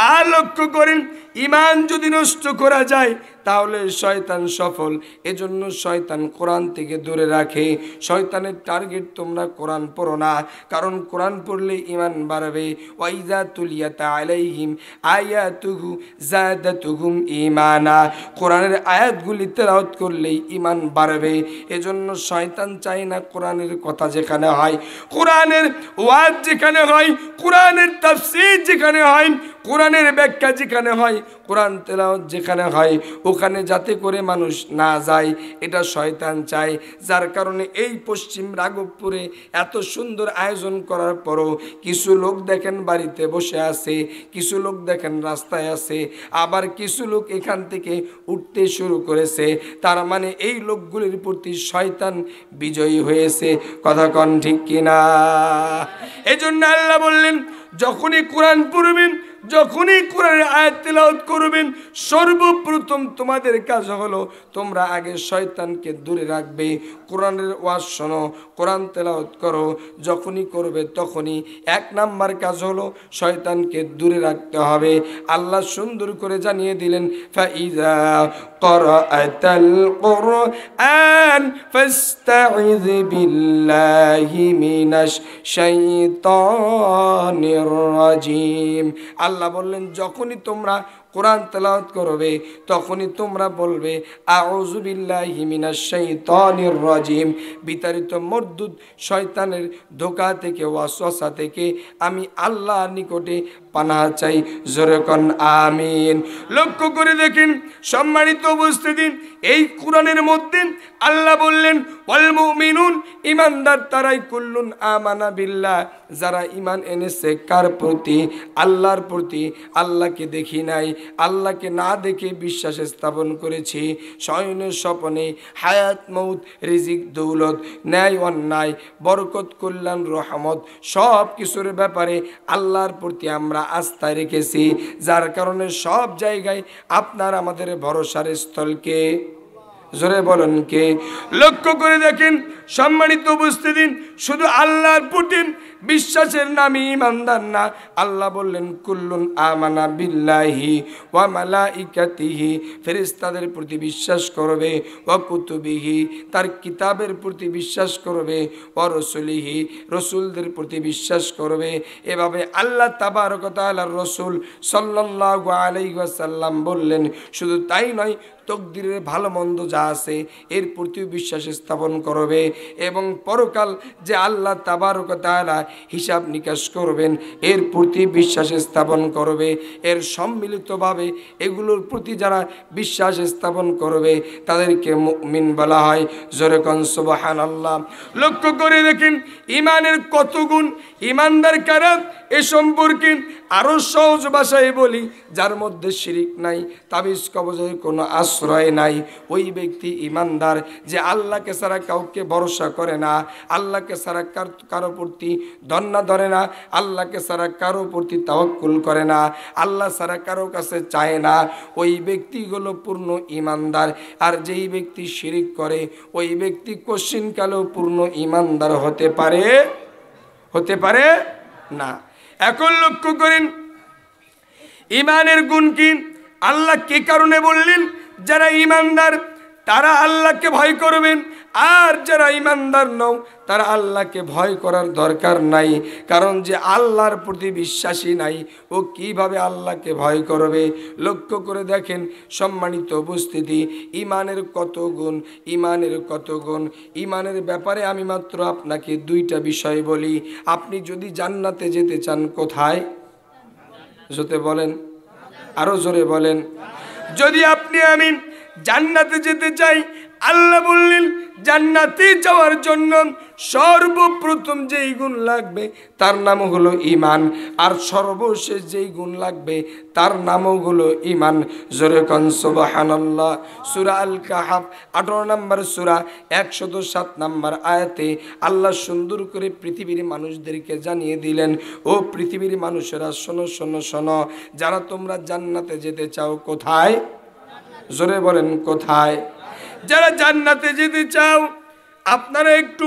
আর লক্ষ্য করেন ঈমান যদি নষ্ট করা যায় তাহলে শয়তান সফল এজন্য শয়তান কোরআন থেকে দূরে রাখে শয়তানের টার্গেট তোমরা কোরআন পড়ো না কারণ কোরআন পড়লে ঈমান বাড়বে ওয়াইজা তুলিয়াত আলাইহিম আয়াতুহু যাদাতুহুম ঈমানা কোরআনের আয়াতগুলি তেলাওয়াত করলেই ঈমান বাড়বে এজন্য শয়তান চায় না কোরআনের কথা যেখানে হয় কোরআনের ওয়াজ যেখানে হয় কোরআনের তাফসীর যেখানে হয় কোরআনের ব্যাখ্যা যেখানে হয় কোরআন তেলাওয়াত যেখানে হয় ওখানে যাতে করে মানুষ না যায় এটা শয়তান চায় যার কারণে এই পশ্চিম রাঘবপুরে এত সুন্দর আয়োজন করার পরও কিছু লোক দেখেন বাড়িতে বসে আছে কিছু লোক দেখেন রাস্তায় আছে আবার কিছু লোক এখান থেকে উঠতে শুরু করেছে তার মানে এই লোকগুলির প্রতি শয়তান বিজয়ী হয়েছে কথা কন ঠিক কিনা এজন্য আল্লাহ বললেন যখনই কোরআন পড়বেন যখনই কোরআনের আয়াত তেলাওয়াত করবেন সর্বপ্রথম তোমাদের কাজ হলো তোমরা আগে শয়তানকে দূরে রাখবে কোরআনের ওয়াজ শোনো কোরআন তেলাওয়াত করো যখনই করবে তখনই এক নাম্বার কাজ হলো শয়তানকে দূরে রাখতে হবে আল্লাহ সুন্দর করে জানিয়ে দিলেন ফাইজা ক্বরাআতাল কুরআন ফাস্তাইয বিল্লাহি মিনাশ শাইতানির রাজিম আল্লাহ বললেন যখনই তোমরা কোরআন তেলাওয়াত করবে তখনই তোমরা বলবে আউযু বিল্লাহি মিনাশ শাইতানির রাজিম বিতাড়িত মরদুদ শয়তানের ধোঁকা থেকে ওয়াসওয়াসা থেকে আমি আল্লাহর নিকটে পানাহ চাই জোরে কোন আমিন লক্ষ্য করে দেখেন সম্মানিত উপস্থিতি এই কোরআনের মধ্যে আল্লাহ বললেন ওয়াল মুমিনুন ঈমানদার তারাই কুল্লুন আমানা বিল্লাহ যারা ঈমান এনেছে কার প্রতি আল্লাহর প্রতি আল্লাহকে দেখি নাই আল্লাহকে না দেখে বিশ্বাস স্থাপন করেছি শয়নের স্বপনে হায়াত মউত রিজিক দৌলত ন্যায় অন্যায় বরকত কল্যাণ রহমত সব কিছুর ব্যাপারে আল্লাহর প্রতি আমরা আস্থা রেখেছি যার কারণে সব জায়গায় আপনার আমাদের ভরসার স্থলকে জোরে বলেন কে লক্ষ্য করে দেখেন সম্মানিত উপস্থিতি শুধু আল্লাহর প্রতি বিশ্বাসের নামই ঈমানদার না আল্লাহ বললেন কুল্লুন আমানা বিল্লাহি ওয়া মালাইকাতিহি ফেরেশতাদের প্রতি বিশ্বাস করবে ওয়া কুতুবিহি তার কিতাবের প্রতি বিশ্বাস করবে ওয়া রাসূলিহি রাসূলদের প্রতি বিশ্বাস করবে এভাবে আল্লাহ তাবারক ওয়া তাআলার রাসূল সাল্লাল্লাহু আলাইহি ওয়াসাল্লাম বললেন শুধু তাই নয় তকদিরের ভালো মন্দ যা আছে এর প্রতি বিশ্বাস স্থাপন করবে এবং পরকাল যে আল্লাহ তাবারক ওয়া তাআলা হিসাব নিকাশ করবেন এর প্রতি বিশ্বাস স্থাপন করবে এর সম্মিলিতভাবে এগুলোর প্রতি যারা বিশ্বাস স্থাপন করবে তাদেরকে মুমিন বলা হয় জোরে কোন সুবহানাল্লাহ লক্ষ্য করে দেখেন ঈমানের কত গুণ ইমানদার কারা এ সম্পর্কে আরো সহজ ভাষায় বলি, যার মধ্যে শিরিক নাই, তাবিজ কবজের কোনো আশ্রয় নাই, ওই ব্যক্তি ইমানদার। যে আল্লাহকে ছাড়া কাউকে ভরসা করে না, আল্লাহকে ছাড়া কারো প্রতি ধন্না ধরে না, আল্লাহকে ছাড়া কারো প্রতি তাওয়াক্কুল করে না, আল্লাহ ছাড়া কারো কাছে চায় না, ওই ব্যক্তিগুলো পূর্ণ ইমানদার। আর যেই ব্যক্তি শিরিক করে ওই ব্যক্তি কোশ্চিনকালেও পূর্ণ ইমানদার হতে পারে না। এখন লক্ষ্য করেন ইমানের গুণ কি, আল্লাহ কি কারণে বললেন যারা ইমানদার তারা আল্লাহকে ভয় করবেন, আর যারা ইমানদার নও তারা আল্লাহকে ভয় করার দরকার নাই। কারণ যে আল্লাহর প্রতি বিশ্বাসী নাই ও কিভাবে আল্লাহকে ভয় করবে? লক্ষ্য করে দেখেন সম্মানিত উপস্থিতি, ইমানের কত গুণ, ইমানের ব্যাপারে আমি মাত্র আপনাকে দুইটা বিষয় বলি। আপনি যদি জান্নাতে যেতে চান কোথায়? জোরে বলেন, আরো জোরে বলেন। যদি আপনি আমি জান্নাতে যেতে চাই, আল্লাহ বললেন জান্নাতে যাওয়ার জন্য সর্বপ্রথম যেই গুণ লাগবে তার নাম হলো ঈমান, আর সর্বশেষ যেই গুণ লাগবে তার নামও হলো ঈমান। জোরে কোন সুবহানাল্লাহ। সূরা আল কাহফ 18 নম্বর সূরা 107 নম্বর আয়াতে আল্লাহ সুন্দর করে পৃথিবীর মানুষদেরকে জানিয়ে দিলেন, ও পৃথিবীর মানুষেরা শোনো শোনো শোনো, যারা তোমরা জান্নাতে যেতে চাও কোথায়? জোরে বলেন কোথায়? যারা জান্নাতে যেতে চাও আপনারা একটু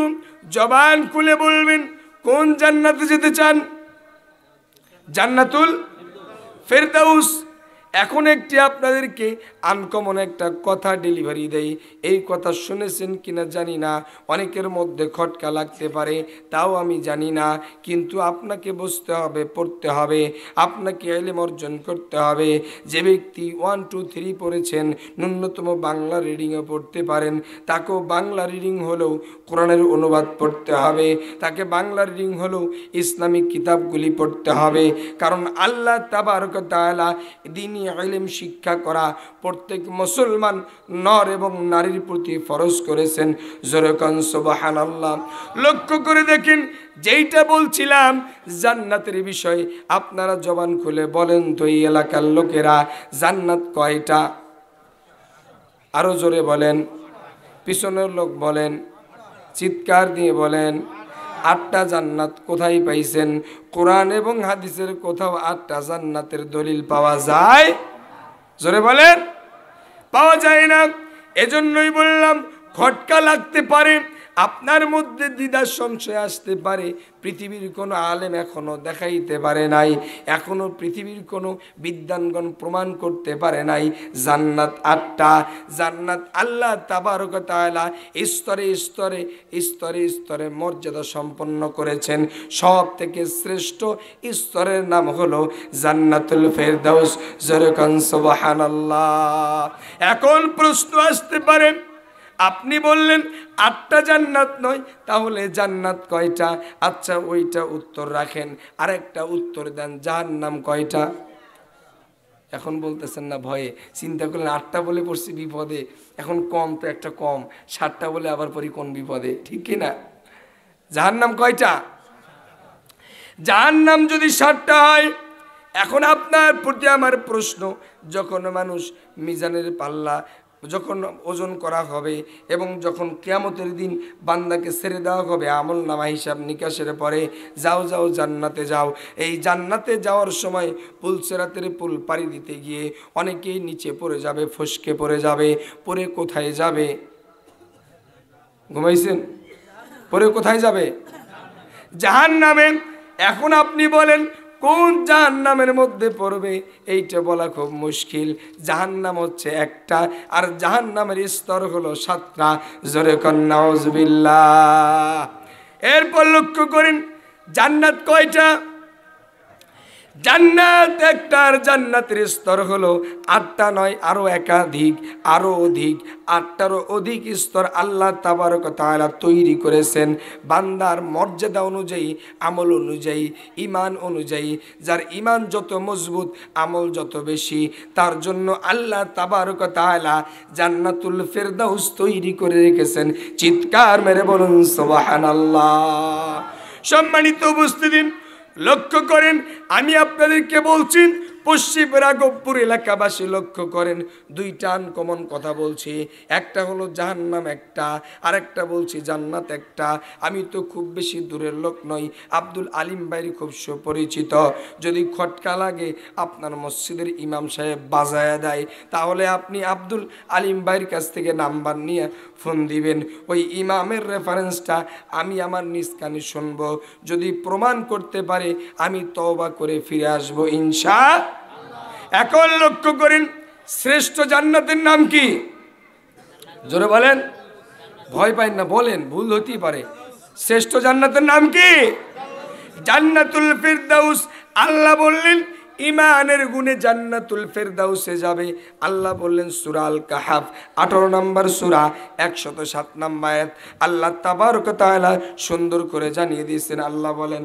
জবান খুলে বলবেন কোন জান্নাতে যেতে চান? জান্নাতুল ফেরদাউস। এখন একটি আপনাদেরকে আনকমন একটা কথা ডেলিভারি দেই, এই কথা শুনেছেন কিনা জানি না, অনেকের মধ্যে খটকা লাগতে পারে, তাও আমি জানি না, কিন্তু আপনাকে বুঝতে হবে, পড়তে হবে, আপনাকে ইলম অর্জন করতে হবে। যে ব্যক্তি 1 2 3 পড়েছেন, ন্যূনতম বাংলা রিডিংও পড়তে পারেন, তাকেও বাংলা রিডিং হলেও কোরআনের অনুবাদ পড়তে হবে, তাকে বাংলা রিডিং হলেও ইসলামিক কিতাবগুলি পড়তে হবে। কারণ আল্লাহ তাবারক ওয়া তাআলা দ্বীনি ইলম শিক্ষা করা প্রত্যেক মুসলমান নর এবং নারীর প্রতি ফরজ করেছেন। জোরে কোন সুবহানাল্লাহ। লক্ষ্য করে দেখেন যেইটা বলছিলাম জান্নাতের বিষয়, আপনারা জবান খুলে বলেন তো এই এলাকার লোকেরা জান্নাত কয়টা? আরো জোরে বলেন, পিছনের লোক বলেন, চিৎকার দিয়ে বলেন। 8টা জান্নাত কোথায় পাইছেন? কোরআন এবং হাদিসের কোথাও 8টা জান্নাতের দলিল পাওয়া যায়? জোরে বলেন, পাওয়া যায় না। এজন্যই বললাম খটকা লাগতে পারে, আপনার মধ্যে দ্বিধা সংশয় আসতে পারে। পৃথিবীর কোনো আলেম এখনো দেখাইতে পারে নাই, এখনো পৃথিবীর কোনো বিদ্বানগণ প্রমাণ করতে পারে নাই জান্নাত 8টা। জান্নাত আল্লাহ তাবারক ওয়া তাআলা স্তরে স্তরে স্তরে স্তরে মর্যাদা সম্পন্ন করেছেন। সব থেকে শ্রেষ্ঠ স্তরের নাম হলো জান্নাতুল ফেরদাউস। জোরে কোন সুবহানাল্লাহ। এখন প্রশ্ন আসতে পারে, আপনি বললেন 8টা জান্নাত নয়, তাহলে জান্নাত কয়টা? আচ্ছা ওইটা উত্তর রাখেন, আরেকটা উত্তর দেন, জাহান্নাম কয়টা? এখন বলতেছেন না ভয়ে, চিন্তা করলেন 8টা বলে পড়ছি বিপদে, এখন কম তো একটা কম, 7টা বলে আবার পড়ি কোন বিপদে, ঠিক কি না? জাহান্নাম কয়টা? জাহান্নাম যদি 7টা হয়, এখন আপনার প্রতি আমার প্রশ্ন, যখন মানুষ মিজানের পাল্লা যখন ওজন করা হবে এবং যখন কিয়ামতের দিন বান্দাকে ছেড়ে দেওয়া হবে আমল নামা হিসাব নিকাশের পরে, যাও যাও জান্নাতে যাও, এই জান্নাতে যাওয়ার সময় পুলসেরাতের পুল পাড়ি দিতে গিয়ে অনেকেই নিচে পড়ে যাবে, ফসকে পড়ে যাবে। পড়ে কোথায় যাবে? ঘুমাইছেন? পড়ে কোথায় যাবে? জাহান্নামে। এখন আপনি বলেন কোন জাহান্নামের মধ্যে পড়বে? এইটা বলা খুব মুশকিল। জাহান্নাম হচ্ছে একটা, আর জাহান্নামের স্তর হলো 7টা। জোরে কোন নাউজুবিল্লাহ। এরপর লক্ষ্য করেন জান্নাত কয়টা? জান্নাত একটার জান্নাতের স্তর হলো 8টা নয়, আরো একাধিক, আরো অধিক, 8টারও অধিক স্তর আল্লাহ তাবারক ওয়া তাআলা তৈরি করেছেন বান্দার মর্যাদা অনুযায়ী, আমল অনুযায়ী, ঈমান অনুযায়ী। যার ঈমান যত মজবুত, আমল যত বেশি, তার জন্য আল্লাহ তাবারক ওয়া তাআলা জান্নাতুল ফেরদাউস তৈরি করে রেখেছেন। চিৎকার মেরে বলুন সুবহানাল্লাহ। সম্মানিত উপস্থিতি, লক্ষ্য করেন, আমি আপনাদেরকে বলছি, পশ্চিম রাঘবপুর এলাকাবাসী লক্ষ্য করেন, দুইটা আনকমন কথা বলছি। একটা হলো জাহান্নাম একটা, আর একটা বলছি জান্নাত একটা। আমি তো খুব বেশি দূরের লোক নই, আব্দুল আলিম ভাইয়ের খুব সুপরিচিত। যদি খটকা লাগে আপনার মসজিদের ইমাম সাহেব বাজায়া দেয়, তাহলে আপনি আব্দুল আলিম ভাইয়ের কাছ থেকে নাম্বার নিয়ে ফোন দিবেন। ওই ইমামের রেফারেন্সটা আমি আমার নিজ কানে শুনবো। যদি প্রমাণ করতে পারে আমি তওবা করে ফিরে আসবো ইনশাআল্লাহ। এখন লক্ষ্য করেন, শ্রেষ্ঠ জান্নাতের নাম কি? জোরে বলেন, ভয় পাই না, বলেন, ভুল হতেই পারে। শ্রেষ্ঠ জান্নাতের নাম কি? জান্নাতুল ফিরদাউস। আল্লাহ বললেন ইমানের গুণে জান্নাতুল ফিরদাউসে যাবে। আল্লাহ বললেন সূরা আল কাহাফ 18 নম্বর সূরা 107 নম্বর আয়াত। আল্লাহ তাবারক ওয়া তাআলা সুন্দর করে জানিয়ে দিয়েছেন। আল্লাহ বলেন,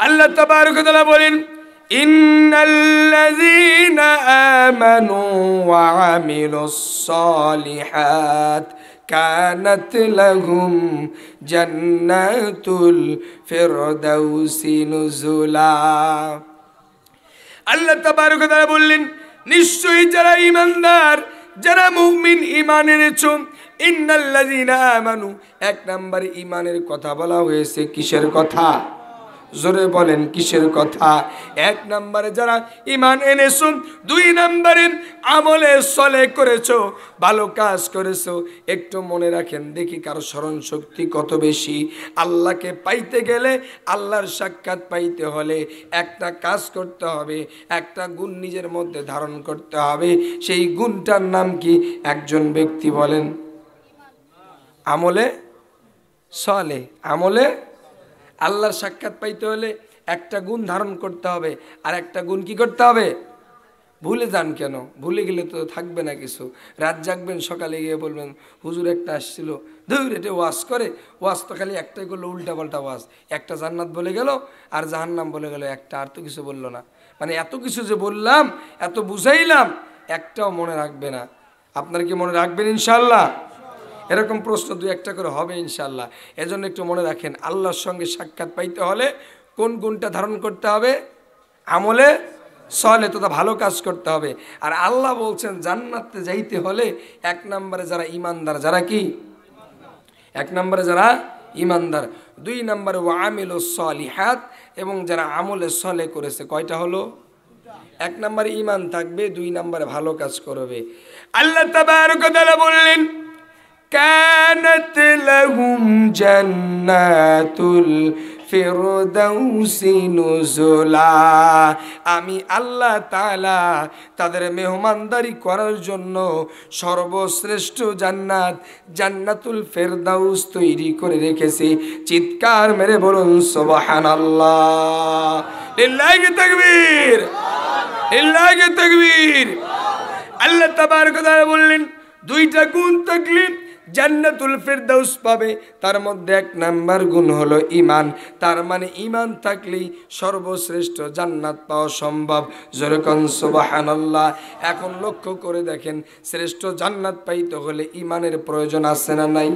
আল্লাহ তাবারক ওয়া তাআলা বলেন, ইন্নাল্লাযীনা আমানু ওয়া আমিলুস সালিহাত কানাত লাহুম জান্নাতুল ফিরদাউসি নুজুলা। আল্লাহ তাবারক ওয়া তাআলা বললেন, নিশ্চয়ই যারা ঈমানদার, যারা মুমিন, ঈমান এনেছো, ইন্নাল্লাযীনা আমানু, এক নম্বরে ঈমানের কথা বলা হয়েছে। কিসের কথা? জোরে বলেন, কিসের কথা? এক নম্বরে যারা ঈমান এনেছো, দুই নম্বরে আমলে সলে করেছো, ভালো কাজ করেছো। একটু মনে রাখেন, দেখি কারো স্মরণ শক্তি কত বেশি। আল্লাহকে পাইতে গেলে, আল্লাহর সাক্ষাৎ পাইতে হলে একটা কাজ করতে হবে, একটা গুণ নিজের মধ্যে ধারণ করতে হবে। সেই গুণটার নাম কি? একজন ব্যক্তি বলেন, আমলে সলে। আমলে আল্লাহর সাক্ষাৎ পাইতে হলে একটা গুণ ধারণ করতে হবে, আর একটা গুণ কি করতে হবে? ভুলে যান কেন? ভুলে গেলে তো থাকবে না কিছু। রাত জাগবেন, সকালে গিয়ে বলবেন হুজুর একটা আসছিল, ধুর এটা ওয়াজ করে, ওয়াজ তো খালি একটাই করলো, উল্টা পাল্টা ওয়াজ। একটা জান্নাত বলে গেল আর জাহান্নাম বলে গেল, একটা আর তো কিছু বললো না। মানে এত কিছু যে বললাম, এত বুঝাইলাম, একটাও মনে রাখবে না। আপনারা কি মনে রাখবেন ইনশাআল্লাহ? এরকম প্রশ্ন দু একটা করে হবে ইনশাআল্লাহ। এজন্য একটু মনে রাখেন, আল্লাহর সঙ্গে সাক্ষাৎ পাইতে হলে কোন গুণটা ধারণ করতে হবে? আমলে সলে, তো ভালো কাজ করতে হবে। আর আল্লাহ বলছেন জান্নাতে যাইতে হলে এক নম্বরে যারা ঈমানদার, যারা কি? এক নম্বরে যারা ঈমানদার, দুই নম্বরে ওয়া আমিলুস সালিহাত, এবং যারা আমলে সলে করেছে। কয়টা হলো? এক নম্বরে ঈমান থাকবে, দুই নম্বরে ভালো কাজ করবে। আল্লাহ তাবারক ওয়া তাআলা বললেন, কানাত লাহুম জান্নাতুল ফিরদাউসি নুজুলা। আমি আল্লাহ তাআলা তাদের মেহমানদারি করার জন্য সর্বশ্রেষ্ঠ জান্নাত, জান্নাতুল ফিরদাউস তৈরি করে রেখেছি। চিৎকার মেরে বলুন সুবহানাল্লাহ। লিল্লাহি তাকবীর, লিল্লাহি তাকবীর। আল্লাহ তাবারক ওয়া তাআলা বললেন, দুইটা গুণ থাকলে জান্নাতুল ফিরদাউস পাবে। তার মধ্যে এক নাম্বার গুণ হলো ঈমান। তার মানে ঈমান থাকলেই সর্বশ্রেষ্ঠ জান্নাত পাওয়া সম্ভব। যেরকম সুবহানাল্লাহ। এখন লক্ষ্য করে দেখেন, শ্রেষ্ঠ জান্নাত পাইতে হলে ঈমানের প্রয়োজন আছে না নাই?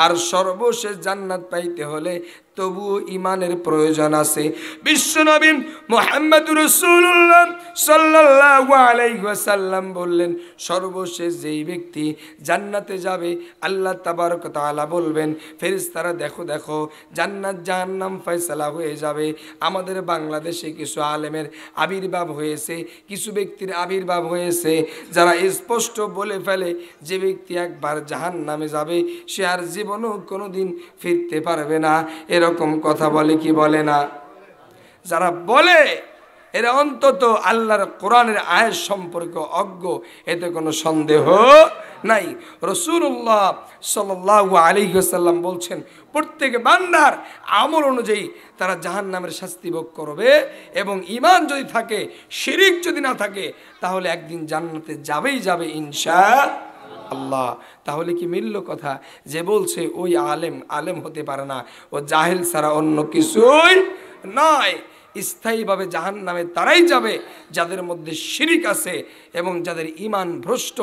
আর সর্বশেষ জান্নাত পাইতে হলে তবুও ঈমানের প্রয়োজন আছে। বিশ্বনবী মুহাম্মদুর রাসূলুল্লাহ সাল্লাল্লাহু আলাইহি ওয়াসাল্লাম বললেন, সর্বশেষ যেই ব্যক্তি জান্নাতে যাবে, আল্লাহ তাবারক ওয়া তাআলা বলবেন, ফেরেশতারা দেখো দেখো জান্নাত জাহান্নাম ফয়সালা হয়ে যাবে। আমাদের বাংলাদেশে কিছু আলেমের আবির্ভাব হয়েছে, কিছু ব্যক্তির আবির্ভাব হয়েছে, যারা স্পষ্ট বলে ফেলে যে ব্যক্তি একবার জাহান্নামে যাবে সে আর জীবনেও কোনোদিন ফিরতে পারবে না। এরকম কথা বলে কি বলে না? যারা বলে এরা অন্তত আল্লাহর কোরআনের আয়াত সম্পর্কে অজ্ঞ, এতে কোনো সন্দেহ নাই। রাসূলুল্লাহ সাল্লাল্লাহু আলাইহি ওয়াসাল্লাম বলছেন, প্রত্যেক বান্দার আমল অনুযায়ী তারা জাহান্নামের শাস্তি ভোগ করবে, এবং ঈমান যদি থাকে, শিরক যদি না থাকে, তাহলে একদিন জান্নাতে যাবেই যাবে ইনশাআল্লাহ। তাহলে কি মিলল কথা? যে বলছে ওই আলেম হতে পারে না, ও জাহেল ছাড়া অন্য কিছুই নয়। স্থায়ীভাবে জাহান্নামে তারাই যাবে যাদের মধ্যে শিরক আছে এবং যাদের ঈমান ভ্রষ্ট,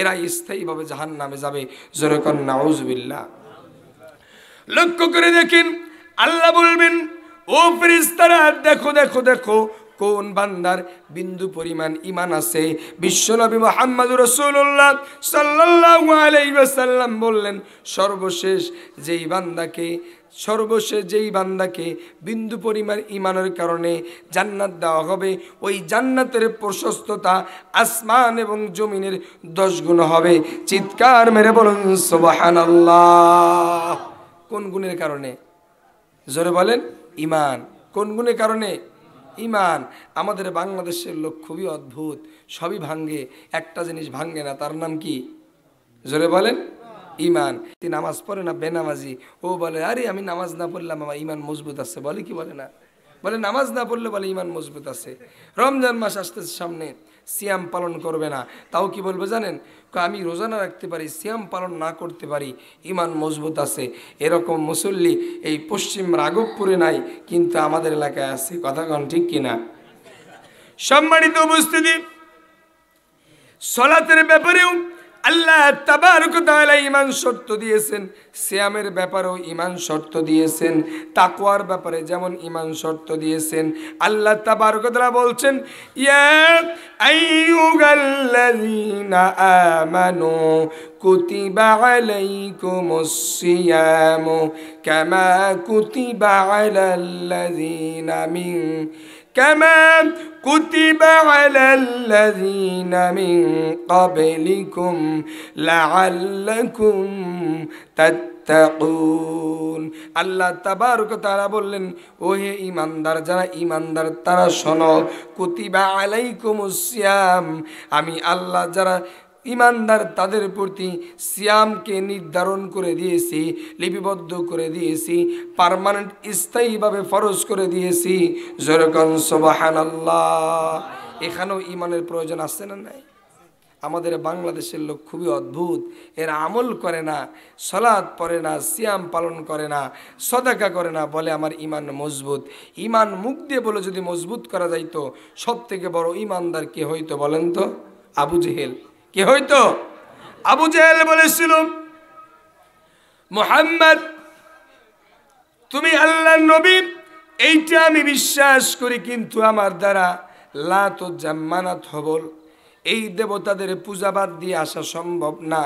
এরা স্থায়ীভাবে জাহান্নামে যাবে। জোরে কোন নাউজুবিল্লাহ। লক্ষ্য করে দেখেন, আল্লাহ বলবেন, ও ফেরেশতারা দেখো দেখো দেখো কোন বান্দার বিন্দু পরিমাণ ঈমান আছে। বিশ্বনবী মুহাম্মদ রাসূলুল্লাহ সাল্লাল্লাহু আলাইহি ওয়াসাল্লাম বললেন, সর্বশেষ যেই বান্দাকে বিন্দু পরিমাণ ঈমানের কারণে জান্নাত দেওয়া হবে, ওই জান্নাতের প্রশস্ততা আসমান এবং জমিনের 10 গুণ হবে। চিৎকার মেরে বলুন সুবহানাল্লাহ। কোন গুণের কারণে? জোরে বলেন, ঈমান। কোন গুণের কারণে? ঈমান। আমাদের বাংলাদেশের লোক খুবই অদ্ভুত, সবই ভাঙ্গে, একটা জিনিস ভাঙ্গে না, তার নাম কি? জোরে বলেন, ঈমান। নামাজ পড়ে না, বেনামাজি, ও বলে আরে আমি নামাজ না পড়লাম আমার ঈমান মজবুত আছে। বলে কি বলে না? বলে নামাজ না পড়লে বলে ঈমান মজবুত আছে। রমজান মাস আসতেছে সামনে, সিয়াম পালন করবে না, তাও কি বলবে জানেন? আমি রোজা না রাখতে পারি, সিয়াম পালন না করতে পারি, ঈমান মজবুত আছে। এরকম মুসল্লি এই পশ্চিম রাঘবপুরে নাই, কিন্তু আমাদের এলাকায় আছে। কথা কন ঠিক কিনা? সম্মানিত উপস্থিতি, সালাতের ব্যাপারেও আল্লাহ তাবারক ওয়া তাআলা ঈমান শর্ত দিয়েছেন, সিয়ামের ব্যাপারেও ঈমান শর্ত দিয়েছেন, তাকওয়ার ব্যাপারে যেমন ঈমান শর্ত দিয়েছেন। আল্লাহ তাবারক ওয়া তাআলা বলছেন, ইয়া আইয়ুহাল্লাযীনা আমানু কুতিবা আলাইকুমুস সিয়ামু কামা কুতিবা আলাল্লাযীনা كتب على الذين من قبلكم لعلكم تتقون। আল্লাহ তাবারক ওয়া তাআলা বললেন, ও হে ঈমানদার, যারা ঈমানদার তারা শোনো, কুতিবা আলাইকুমুস সিয়াম, আমি আল্লাহ যারা ঈমানদার তাদের প্রতি সিয়ামকে নির্ধারণ করে দিয়েছি, লিপিবদ্ধ করে দিয়েছি, পার্মানেন্ট স্থায়ীভাবে ফরজ করে দিয়েছি। যেরকম সুবহানাল্লাহ। এখানেও ঈমানের প্রয়োজন আছে না নাই? আমাদের বাংলাদেশের লোক খুবই অদ্ভুত, এরা আমল করে না, সালাত পড়ে না, সিয়াম পালন করে না, সাদাকা করে না, বলে আমার ঈমান মজবুত। ঈমান মুখ দিয়ে বলে যদি মজবুত করা যাইতো, সব থেকে বড় ঈমানদার কে হইতো বলেন তো? আবু জেহেল। কে হইতো? আবু জেহেল বলেছিল, মুহাম্মদ তুমি আল্লাহর নবী, এইটা আমি বিশ্বাস করি, কিন্তু আমার দ্বারা লাত ও জাম্মানাত হবল এই দেবতাদের পূজাবাদ দিয়ে আসা সম্ভব না।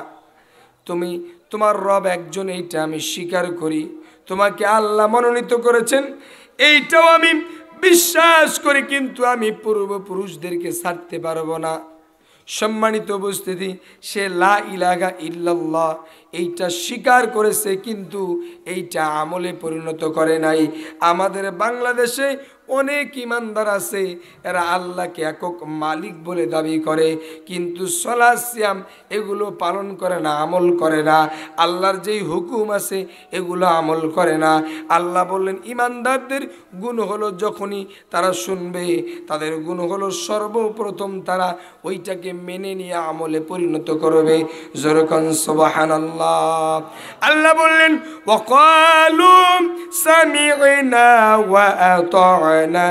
তোমার রব একজন, এইটা আমি স্বীকার করি। তোমাকে আল্লাহ মনোনীত করেছেন, এইটাও আমি বিশ্বাস করি, কিন্তু আমি পূর্বপুরুষদেরকে ছাড়তে পারবো না। সম্মানিত উপস্থিতি, সে লা ইলাহা ইল্লাল্লাহ এইটা স্বীকার করেছে, কিন্তু এইটা আমলে পরিণত করে নাই। আমাদের বাংলাদেশে অনেক ঈমানদার আছে, এরা আল্লাহকে একক মালিক বলে দাবি করে, কিন্তু সালাত সিয়াম এগুলো পালন করে না, আমল করে না। আল্লাহর যেই হুকুম আছে এগুলো আমল করে না। আল্লাহ বললেন, ঈমানদারদের গুণ হলো যখনই তারা শুনবে, তাদের গুণ হলো সর্বপ্রথম তারা ওইটাকে মেনে নিয়ে আমলে পরিণত করবে। যেরকম সুবহানাল্লাহ। আল্লাহ বললেন, ওয়াকালু সামি'না ওয়া আতা'না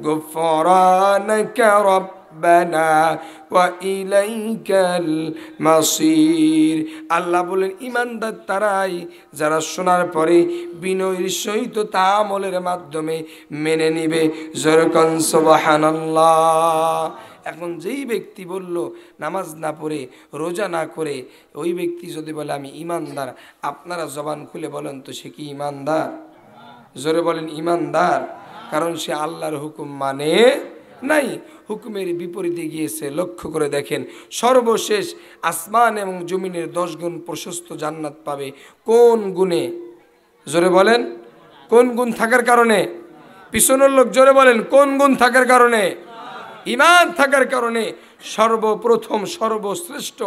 গুফরানাকা রাব্বানা ওয়া ইলাইকাল মাসির। আল্লাহ বলেন, ঈমানদার তারাই যারা শোনার পরে বিনয়ের সহিত তা আমলের মাধ্যমে মেনে নিবে। যেরকম সুবহানাল্লাহ। এখন যেই ব্যক্তি বলল নামাজ না পড়ে, রোজা না করে, ওই ব্যক্তি যদি বলে আমি ঈমানদার, আপনারা জবান খুলে বলেন তো সে কি ঈমানদার? জোরে বলেন ঈমানদার। কারণ সে আল্লাহর হুকুম মানে নাই, হুকুমের বিপরীতে গিয়েছে। লক্ষ্য করে দেখেন, সর্বশেষ আসমান এবং জমিনের 10 গুণ প্রশস্ত জান্নাত পাবে কোন গুণে? জোরে বলেন, কোন গুণ থাকার কারণে? পিছনের লোক জোরে বলেন, কোন গুণ থাকার কারণে? ঈমান থাকার কারণে সর্বপ্রথম সর্বশ্রেষ্ঠ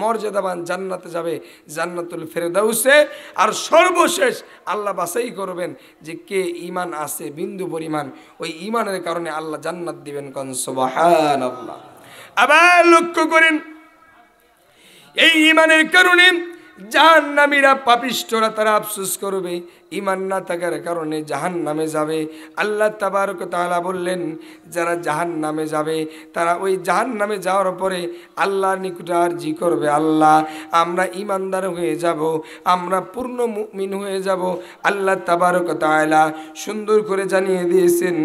মর্যাদাবান জান্নাতে যাবে, জান্নাতুল ফেরদাউসে। আর সর্বশেষ আল্লাহ বাছাই করবেন যে কে ঈমান আছে বিন্দু পরিমাণ, ওই ঈমানের কারণে আল্লাহ জান্নাত দিবেন। কোন সুবহানাল্লাহ। আবার লক্ষ্য করেন, এই ঈমানের কারণে জাহান্নামীরা পাপিষ্ঠরা তারা আফসোস করবে, ঈমান না থাকার কারণে জাহান্নামে যাবে। আল্লাহ তাবারক ওয়া তাআলা বললেন যারা জাহান্নামে যাবে তারা ওই জাহান্নামে যাওয়ার পরে আল্লাহর নিকটে আরজি করবে, আল্লাহ আমরা ঈমানদার হয়ে যাব, আমরা পূর্ণ মুমিন হয়ে যাব। আল্লাহ তাবারক ওয়া তাআলা সুন্দর করে জানিয়ে দিয়েছেন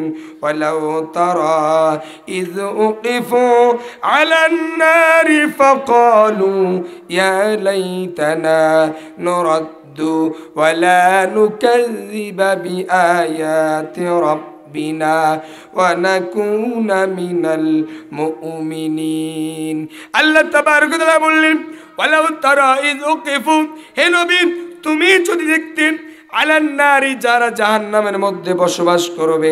ওয়ালাউ তারা ইয উকিফু আলান নারি ফাকালু ইয়া লাইতানা নুরাদ্দু ওয়ালা নুকাযযিবা বিআয়াতি রাব্বিনা ওয়া নাকুনা মিনাল মুমিনিন। আল্লাহ তাবারক ওয়া তাআলা বললেন ওয়ালাউ তারা ইয উকিফু, হে নবী তুমি যদি দেখতেন আলান নারি যারা জাহান্নামের মধ্যে বসবাস করবে,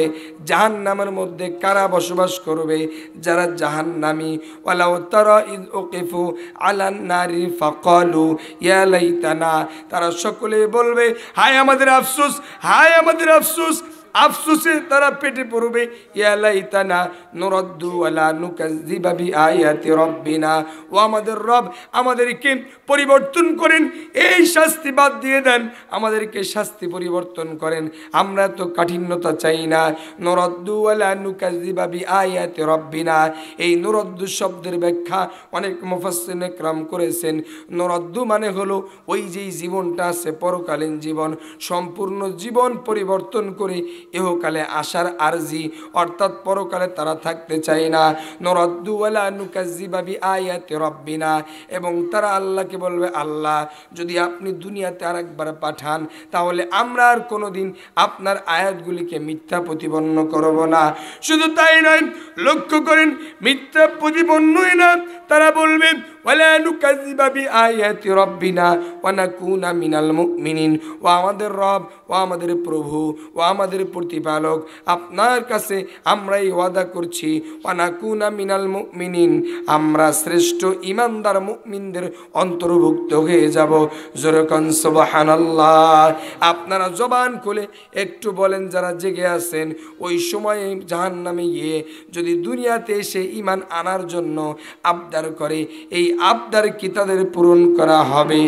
জাহান্নামের মধ্যে কারা বসবাস করবে? যারা জাহান্নামী। ওয়ালাউ তারা ইয উকিফু আলান নারি ফাকালু ইয়া লাইতানা, তারা সকলে বলবে হায় আমাদের আফসোস, হায় আমাদের আফসোস। আফসোসে তারা পেটে পড়বে ইয়া লাইতানা নুরাদ্দু ওয়ালা নুকাযযিবা বিআয়াতি রাব্বিনা, ও আমাদের রব আমাদেরকে পরিবর্তন করেন, এই শাস্তি বাদ দিয়ে দেন, আমাদেরকে শাস্তি পরিবর্তন করেন, আমরা তো কাঠিন্যতা চাই না। নুরাদ্দু ওয়ালা নুকাযযিবা বিআয়াতি রাব্বিনা, এই নুরাদ্দু শব্দের ব্যাখ্যা অনেক মুফাসসিরিন ইকরাম করেছেন। নুরাদ্দু মানে হলো ওই যেই জীবনটা আছে পরকালীন জীবন, সম্পূর্ণ জীবন পরিবর্তন করে ইহকালে আসার আরজি, অর্থাৎ পরকালে তারা থাকতে চায় না। নুরাদ্দু ওয়ালা নুকাযযিবা বিআয়াতি রাব্বিনা, এবং তারা আল্লাহকে বলবে আল্লাহ যদি আপনি দুনিয়াতে আরেকবার পাঠান তাহলে আমরা আর কোনোদিন আপনার আয়াতগুলিকে মিথ্যা প্রতিপন্ন করব না। শুধু তাই নয়, লক্ষ্য করেন মিথ্যা প্রতিপন্নই না, তারা বলবে ওয়ালা নুকাযযিবা বিআয়াতি রাব্বিনা ওয়া নাকুনা মিনাল মুমিনিন, ও আমাদের রব, ও আমাদের প্রভু, ও আমাদের প্রতিপালক, আপনার কাছে আমরা এই ওয়াদা করছি ওয়া নাকুনা মিনাল মুমিনিন, আমরা শ্রেষ্ঠ ঈমানদার মুমিনদের অন্তর্ভুক্ত হয়ে যাব। জোরে কোন সুবহানাল্লাহ। আপনারা জবান খুলে একটু বলেন যারা জেগে আছেন ওই সময়ে জাহান্নামে গিয়ে যদি দুনিয়াতে এসে ঈমান আনার জন্য আবদার করে, এই আবদার কি তাদের পূরণ করা হবে?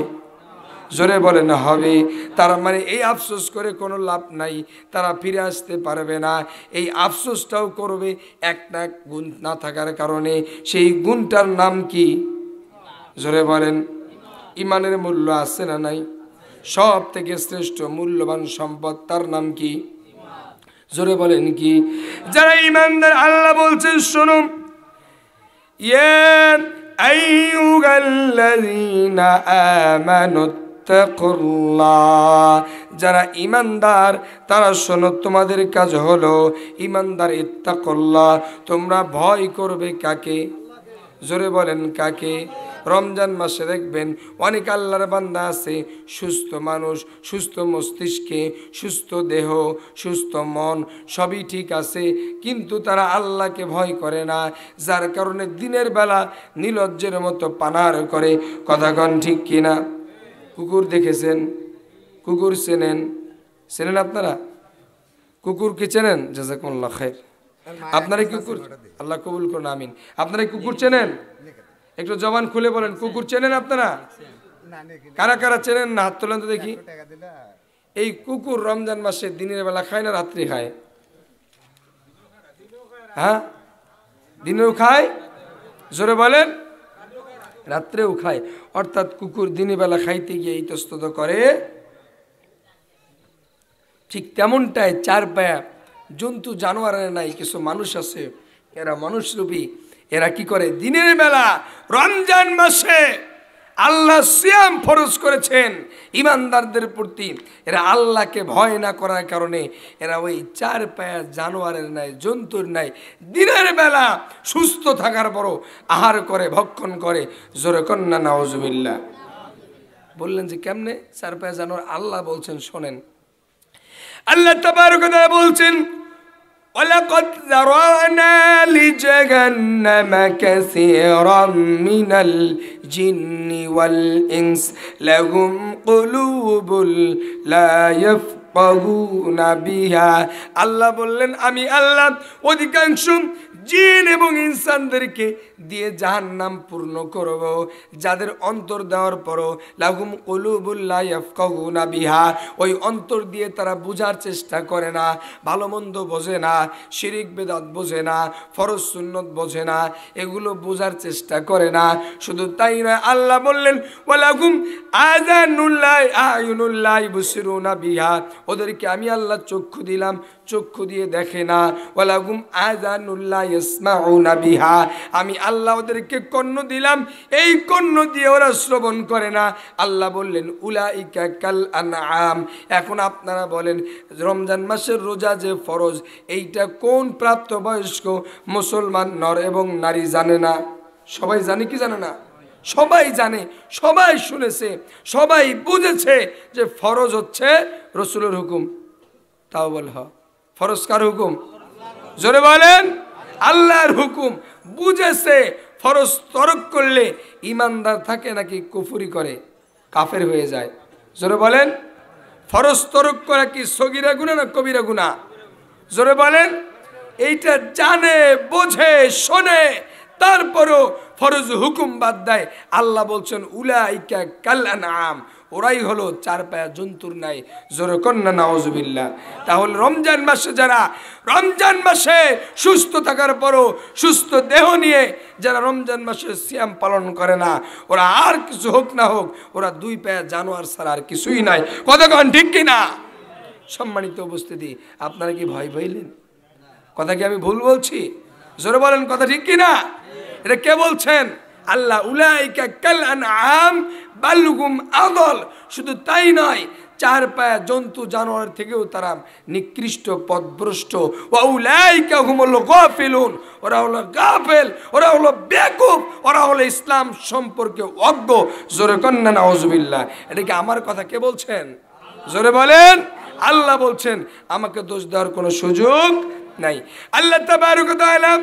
জোরে বলেন হবে। তার মানে এই আফসোস করে কোনো লাভ নাই, তারা ফিরে আসতে পারবে না। এই আফসোসটাও করবে একটা গুণ না থাকার কারণে। সেই গুণটার নাম কি? জোরে বলেন। ইমানের মূল্য আছে না নাই? সব থেকে শ্রেষ্ঠ মূল্যবান সম্পদ, তার নাম কি? জোরে বলেন কি? যারা ইমানদার আল্লাহ বলছেন শোনো, ইয়া আইয়ুহাল্লাযীনা আমানু ইত্তাকুল্লাহ, যারা ইমানদার তারা শোনো তোমাদের কাজ হলো ইমানদার ইত্তাকুল্লাহ, তোমরা ভয় করবে কাকে? জোরে বলেন কাকে? রমজান মাসে দেখবেন অনেক আল্লাহর বান্দা আছে, সুস্থ মানুষ, সুস্থ মস্তিষ্কে, সুস্থ দেহ, সুস্থ মন, সবই ঠিক আছে, কিন্তু তারা আল্লাহকে ভয় করে না, যার কারণে দিনের বেলা নির্লজ্জের মতো পানার করে। কথাগণ ঠিক কিনা? কুকুর দেখেছেন? কুকুর চেনেন? চেনেন আপনারা? কুকুরকে চেনেন? জাযাকুমুল্লাহ খাইর। আপনারা কুকুর, আল্লাহ কবুল করুন, আমিন। আপনারা কুকুর চেনেন? একটু জবান খুলে বলেন কুকুর চেনেন আপনারা? কারা কারা চেনেন না হাত তোলেন তো দেখি। এই কুকুর রমজান মাসে দিনের বেলা খায় না রাত্রি খায়? হ্যাঁ, দিনেও খায়। জোরে বলেন। রাত্রেও খায়। অর্থাৎ কুকুর দিনের বেলা খাইতে গিয়ে ইতস্তত করে, ঠিক তেমনটাই চার পায়া জন্তু জানোয়ারের নাই কিছু মানুষ আছে, এরা মানুষরূপী, এরা কি করে দিনের বেলা রমজান মাসে আল্লাহ সিয়াম ফরজ করেছেন ইমানদারদের প্রতি, এরা আল্লাহকে ভয় না করার কারণে এরা ওই চার পায়া জানোয়ারের নাই, জন্তুর নাই, দিনের বেলা সুস্থ থাকার পরও আহার করে, ভক্ষণ করে। জোরে কন্যা নাউজুবিল্লাহ। বললেন যে কেমনে চার পায়া জানোয়ার? আল্লাহ বলছেন শোনেন, আল্লাহ তাবারক ওয়া তাআলা বলছেন ওয়ালাকাদ যারানা লিজাহান্নামা কাসীরাম মিনাল জিন্নি ওয়াল ইনস লাহুম কুলুবুল লা ইয়াফকাহুনা বিহা। আল্লাহ বললেন আমি আল্লাহ অধিকাংশ জিন এবং ইনসানদেরকে দিয়ে জাহান্নাম পূর্ণ করব, যাদের অন্তর দেওয়ার পরও লাহুম কুলুবুল লা ইয়াফকাহুনা বিহা, ওই অন্তর দিয়ে তারা বোঝার চেষ্টা করে না, ভালো মন্দ বোঝে না, শিরিক বেদাত বোঝে না, ফরজ সুন্নত বোঝে না, এগুলো বোঝার চেষ্টা করে না। শুধু তাই নয়, আল্লাহ বললেন ওয়ালাহুম আযানুল লা আয়ুনুল লা ইবসিরুনা বিহা, ওদেরকে আমি আল্লাহ চক্ষু দিলাম, চক্ষু দিয়ে দেখে না। ওয়ালাহুম আযানুল লা ইয়াসমাউনা বিহা, আমি আল্লাহ ওদেরকে কর্ণ দিলাম, এই কর্ণ দিয়ে ওরা শ্রবণ করে না। আল্লাহ বললেন উলাইকা কাল আনআম। এখন আপনারা বলেন রমজান মাসের রোজা যে ফরজ, এইটা কোন প্রাপ্তবয়স্ক মুসলমান নর এবং নারী জানে না? সবাই জানে কি জানে না? সবাই জানে, সবাই শুনেছে, সবাই বুঝেছে যে ফরজ হচ্ছে রসুলের হুকুম। তাও বল ফরজ কার হুকুম? জোরে বলেন আল্লাহর হুকুম। বুঝেছে ফরজ তরক করলে ইমানদার থাকে নাকি কুফরি করে, কাফের হয়ে যায়? জোরে বলেন ফরজ তরক করা কি সগীরা গুনাহ না কবিরা গুনাহ? জোরে বলেন। এইটা জানে, বোঝে, শোনে, তারপরও ফরজ হুকুম বাদ দেয়। আল্লাহ বলছেন উলাইকা কাল আনআম, ওরাই হলো চার পায়া জন্তুর নাই। জোরে কন্না নাউজুবিল্লাহ। তাহলে রমজান মাসে যারা রমজান মাসে সুস্থ থাকার পরও সুস্থ দেহ নিয়ে যারা রমজান মাসে সিয়াম পালন করে না, ওরা আর কিছু হোক না হোক, ওরা দুই পায়া জানোয়ার ছাড়া আর কিছুই নাই। কথা কন ঠিক কিনা? সম্মানিত উপস্থিতি, আপনারা কি ভয় পাইলেন? কথা কি আমি ভুল বলছি? জোরে বলেন কথা ঠিক কিনা? এটা কে বলছেন? আল্লাহ। উলাইকা কাল আনআম বালহুম আদল। শুধু তাই নয়, চার পায়া জন্তু জানোয়ার থেকেও তারা নিকৃষ্ট পথভ্রষ্ট। ওয়া উলাইকা হুমুল গাফিলুন, ওরা হলো গাফেল, ওরা হলো বেকুব, ওরা হলো ইসলাম সম্পর্কে অজ্ঞ। জোরে কন্না নাউজুবিল্লাহ। এটা কি আমার কথা? কে বলছেন? জোরে বলেন আল্লাহ বলছেন। আমাকে দোষ দেওয়ার কোনো সুযোগ নাই। আল্লাহ তাবারক ওয়া তাআলা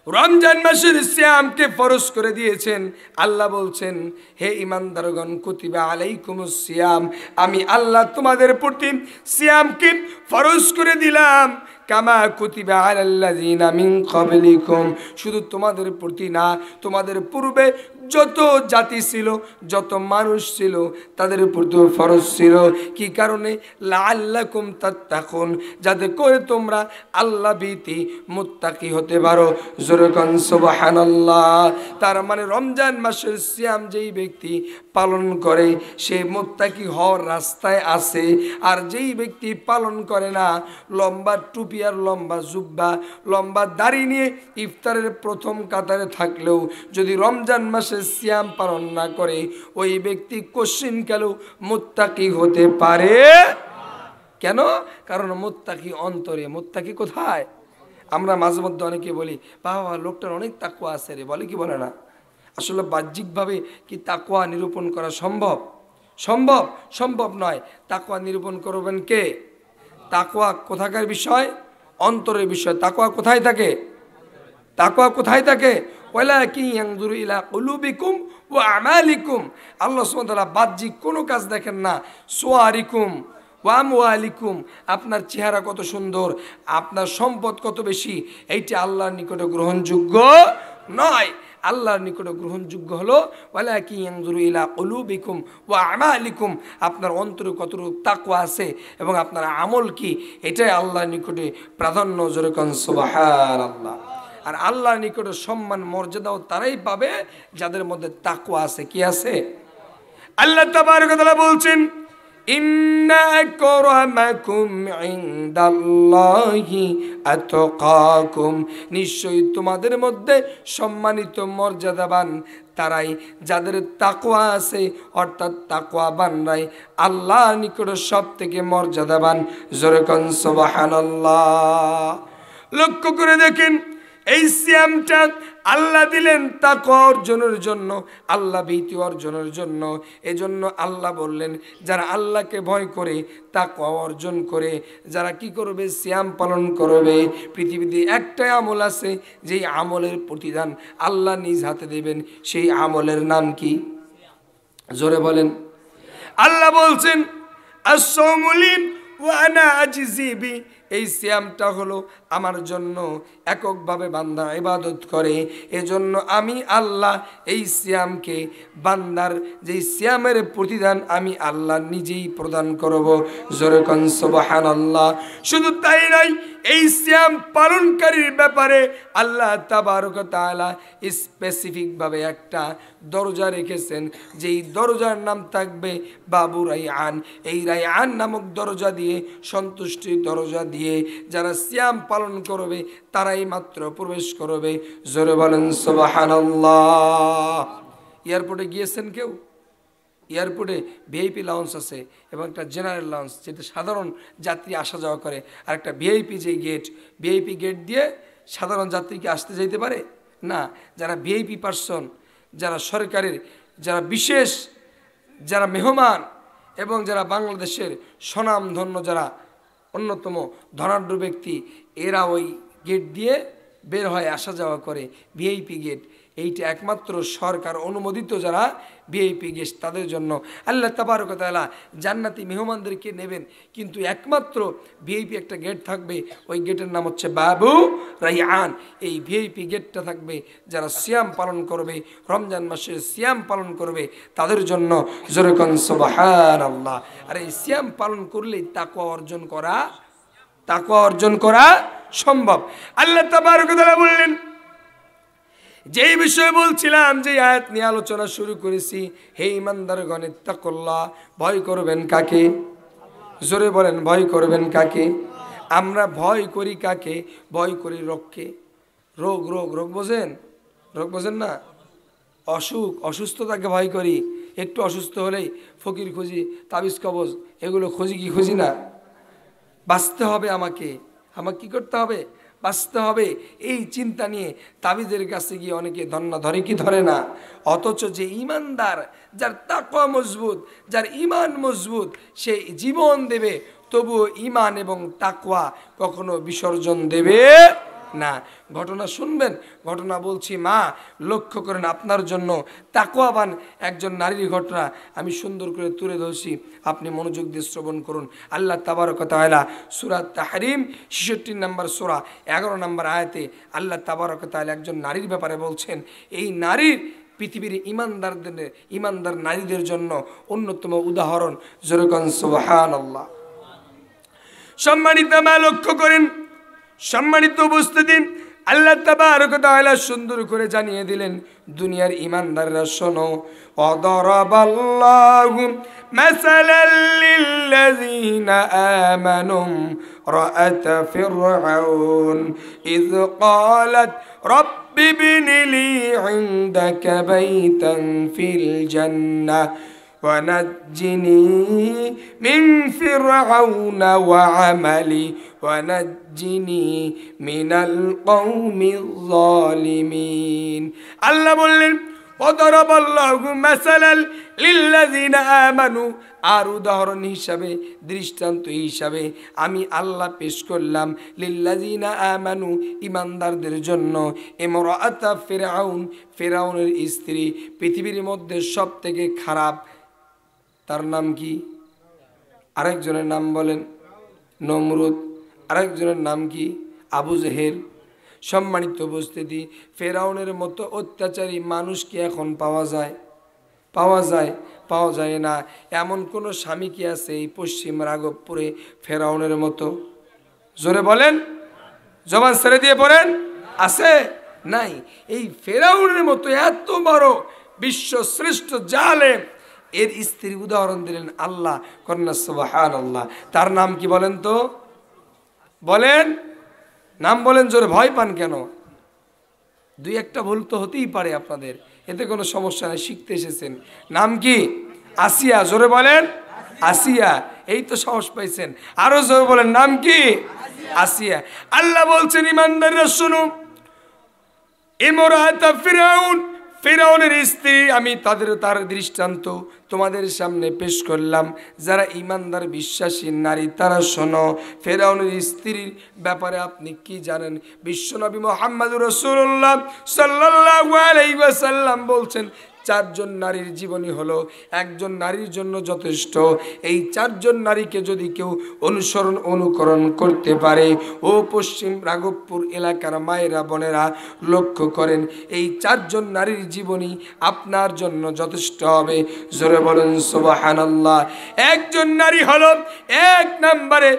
রমজান মাসের সিয়ামকে ফরজ করে দিয়েছেন। আল্লাহ বলছেন হে ঈমানদারগণ কুতিবা আলাইকুমুস সিয়াম, আমি আল্লাহ তোমাদের প্রতি সিয়ামকে ফরজ করে দিলাম কামা কুতিবা আলাল্লাযিনা মিন ক্বাবলিকুম। শুধু তোমাদের প্রতি না, তোমাদের পূর্বে যত জাতি ছিল, যত মানুষ ছিল, তাদের প্রতি ফরজ ছিল। কি কারণে? লাআল্লাকুম তাত্তাকুন, যাতে করে তোমরা আল্লাহ ভীতি মুত্তাকি হতে পারো। জোরে কোন সুবহানাল্লাহ। তার মানে রমজান মাসের সিয়াম যেই ব্যক্তি পালন করে সে মুত্তাকি হওয়ার রাস্তায় আছে। আর যেই ব্যক্তি পালন করে না, লম্বা টুপি আর লম্বা জুব্বা, লম্বা দাড়ি নিয়ে ইফতারের প্রথম কাতারে থাকলেও যদি রমজান মাসে সিয়াম পালন না করে, ওই ব্যক্তি কোশ্চিনকালেও মুত্তাকি হতে পারে। কেন? কারণ মুত্তাকি অন্তরে। মুত্তাকি কোথায়? আমরা মাঝে মধ্যে অনেকে বলি বাবা লোকটার অনেক তাকওয়া আছে রে, বলে কি বলে না? আসলে বাহ্যিকভাবে কি তাকওয়া নিরূপণ করা সম্ভব? সম্ভব? সম্ভব নয়। তাকওয়া নিরূপণ করবেন কে? তাকওয়া কোথাকার বিষয়? অন্তরের বিষয়। তাকওয়া কোথায় থাকে? তাকওয়া কোথায় থাকে? ওয়ালাকিন ইয়ানজুরু ইলা কুলুবিকুম ওয়া আমালিকুম। আল্লাহ সুবহানাহু ওয়া তাআলা বাহ্যিক কোনো কাজ দেখেন না। সুয়ারিকুম ওয়া আমওয়ালিকুম, আপনার চেহারা কত সুন্দর, আপনার সম্পদ কত বেশি, এইটা আল্লাহর নিকটে গ্রহণযোগ্য নয়। আল্লাহর নিকটে গ্রহণযোগ্য হলো ওয়ালাকিন ইয়ানজুরু ইলা কুলুবিকুম ওয়া আমালিকুম, আপনার অন্তরে কতটুকু তাকওয়া আছে এবং আপনার আমল কি, এটাই আল্লাহর নিকটে প্রাধান্য। জোরে কোন সুবহানাল্লাহ। আর আল্লাহর নিকটে সম্মান মর্যাদাও তারাই পাবে যাদের মধ্যে তাকওয়া আছে। কি আছে? আল্লাহ তাবারক ওয়া তাআলা বলছেন ইন্না আকরামাকুম ইনদাল্লাহি আতকাকুম, নিশ্চয়ই তোমাদের মধ্যে সম্মানিত মর্যাদাবান তারাই যাদের তাকওয়া আছে, অর্থাৎ তাকওয়াবানরাই আল্লাহর নিকটে সবথেকে মর্যাদাবান। জোরে কোন সুবহানাল্লাহ। লক্ষ্য করে দেখেন এই সিয়ামটা আল্লাহ দিলেন তাকওয়া অর্জনের জন্য, আল্লাহ ভীতি অর্জনের জন্য। এজন্য আল্লাহ বললেন যারা আল্লাহকে ভয় করে তাকওয়া অর্জন করে, যারা কি করবে? সিয়াম পালন করবে। পৃথিবীতে একটাই আমল আছে যেই আমলের প্রতিদান আল্লাহ নিজ হাতে দেবেন, সেই আমলের নাম কি? জোরে বলেন। আল্লাহ বলছেন আস-সাওমু লি ওয়া আনা আজজি বি, এই সিয়ামটা হলো আমার জন্য, এককভাবে বান্দা ইবাদত করে, এজন্য আমি আল্লাহ এই সিয়ামকে, বান্দার যেই সিয়ামের প্রতিদান আমি আল্লাহ নিজেই প্রদান করব। জোরে কোন সুবহানাল্লাহ। শুধু তাই নয়, এই সিয়াম পালনকারীর ব্যাপারে আল্লাহ তাবারক ওয়া তাআলা স্পেসিফিকভাবে একটা দরজা রেখেছেন, যেই দরজার নাম থাকবে বাবু রায়্যান। এই রায়্যান নামক দরজা দিয়ে, সন্তুষ্টির দরজা দিয়ে যারা সিয়াম পালন করবে তারাই মাত্র প্রবেশ করবে। জোরে বলেন সুবহানাল্লাহ। এয়ারপোর্টে গিয়েছেন কেউ? এয়ারপোর্টে ভিআইপি লাউঞ্জ আছে এবং একটা জেনারেল লাউঞ্জ, যেটা সাধারণ যাত্রী আসা যাওয়া করে, আর একটা ভিআইপি যে গেট, ভিআইপি গেট দিয়ে সাধারণ যাত্রী কি আসতে যেতে পারে না। যারা ভিআইপি পার্সন, যারা সরকারের, যারা বিশেষ, যারা মেহমান এবং যারা বাংলাদেশের স্বনামধন্য, যারা অন্যতম ধনাঢ্য ব্যক্তি, এরা ওই গেট দিয়ে বের হয়, আসা যাওয়া করে। ভিআইপি গেট এইটা একমাত্র সরকার অনুমোদিত, যারা ভিআইপি গেস্ট তাদের জন্য আল্লাহ তাবারক ওয়া তাআলা জান্নাতি মেহমানদেরকে নেবেন। কিন্তু একমাত্র ভিআইপি একটা গেট থাকবে, ওই গেটের নাম হচ্ছে বাবু রায়্যান। এই ভিআইপি গেটটা থাকবে যারা সিয়াম পালন করবে, রমজান মাসে সিয়াম পালন করবে তাদের জন্য। জোরে কোন সুবহানাল্লাহ। আর এই সিয়াম পালন করলেই তাকওয়া অর্জন করা সম্ভব। আল্লাহ তাবারক ওয়া তাআলা বললেন, যেই বিষয়ে বলছিলাম, যে আয়াত নিয়ে আলোচনা শুরু করেছি, হে ঈমানদারগণ ইত্তাকুল্লাহ, ভয় করবেন কাকে? জোরে বলেন, ভয় করবেন কাকে? আমরা ভয় করি কাকে? ভয় করি রোগকে। রোগ বোঝেন? রোগ বোঝেন না? অসুস্থতাকে ভয় করি। একটু অসুস্থ হলেই ফকির খুঁজি, তাবিজ কবজ এগুলো খুঁজি না? বাঁচতে হবে আমাকে কি করতে হবে? বাঁচতে হবে। এই চিন্তা নিয়ে তাবিজের কাছে গিয়ে অনেকে ধরে কি ধরে না। অথচ যে ঈমানদার, যার তাকওয়া মজবুত, যার ঈমান মজবুত, সে জীবন দেবে, তবুও ঈমান এবং তাকওয়া কখনো বিসর্জন দেবে না। ঘটনা শুনবেন, ঘটনা বলছি মা, লক্ষ্য করেন, আপনার জন্য তাকওয়াবান একজন নারীর ঘটনা আমি সুন্দর করে তুলে ধরছি, আপনি মনোযোগ দিয়ে শ্রবণ করুন। আল্লাহ তাবারক ওয়া তাআলা সূরা তাহরিম ৬৬ নম্বর সূরা ১১ নম্বর আয়াতে আল্লাহ তাবারক ওয়া তাআলা একজন নারীর ব্যাপারে বলছেন। এই নারীর পৃথিবীর ঈমানদার নারীদের জন্য অন্যতম উদাহরণ। জোরে কোন সুবহানাল্লাহ। সম্মানিত মা, লক্ষ্য করেন, সম্মানিত উপস্থিতি, আল্লাহ তাবারক ওয়া তাআলা সুন্দর করে জানিয়ে দিলেন, দুনিয়ার ঈমানদাররা শোনো, ওয়াদারাবাল্লাহু মাসালাল লিল্লাযীনা আমানু রাআত ফিরআউন ইয ক্বালাত রাব্বি ইবনি লি ইনদাকা বাইতান ফিল জান্নাহ ونجني من فرعون وعملي ونجني من القوم الظالمين الله বললেন وضرب الله مثلا للذين آمنوا আর উদাহরণ হিসাবে, দৃষ্টান্ত হিসাবে আমি আল্লাহ পেশ করলাম লিল্লাযিনা আমানু, ঈমানদারদের জন্য, ইমরাআতা ফিরআউনের স্ত্রী, পৃথিবীর মধ্যে সবথেকে খারাপ, তার নাম কি? আরেকজনের নাম বলেন নমরুদ, আরেকজনের নাম কি? আবু জেহেল। সম্মানিত উপস্থিতি, ফেরাউনের মতো অত্যাচারী মানুষ কি এখন পাওয়া যায় না। এমন কোন স্বামী কি আছে এই পশ্চিম রাঘবপুরে ফেরাউনের মতো? জোরে বলেন, জবান ছেড়ে দিয়ে পড়েন, আছে? নাই। এই ফেরাউনের মতো এত বড় বিশ্ব শ্রেষ্ঠ জালেম, এর স্ত্রী উদাহরণ দিলেন আল্লাহ। কন্যা সুবহানাল্লাহ। তার নাম কি বলেন তো? বলেন, নাম বলেন জোরে, ভয় পান কেন? দুই একটা ভুল তো হতেই পারে আপনাদের, এতে কোনো সমস্যা নেই, শিখতে এসেছেন। নাম কি? আসিয়া। জোরে বলেন, আসিয়া। এই তো সাহস পাইছেন, আরো জোরে বলেন, নাম কি? আসিয়া। আল্লাহ বলছেন, ঈমানদাররা শুনো, ইমরাআত ফিরআউনের স্ত্রী আমি তার দৃষ্টান্ত তোমাদের সামনে পেশ করলাম। যারা ঈমানদার বিশ্বাসী নারী তারা শোনো, ফিরআউনের স্ত্রীর ব্যাপারে আপনি কি জানেন? বিশ্বনবী মুহাম্মদুর রাসূলুল্লাহ সাল্লাল্লাহু আলাইহি ওয়াসাল্লাম বলছেন, চারজন নারীর জীবনী হলো একজন নারীর জন্য যথেষ্ট। এই চারজন নারীকে যদি কেউ অনুসরণ অনুকরণ করতে পারে, ও পশ্চিম রাঘবপুর এলাকার মায়েরা বোনেরা লক্ষ্য করেন, এই চারজন নারীর জীবনী আপনার জন্য যথেষ্ট হবে। জোরে বলেন সুবহানাল্লাহ। একজন নারী হলো, এক নম্বরে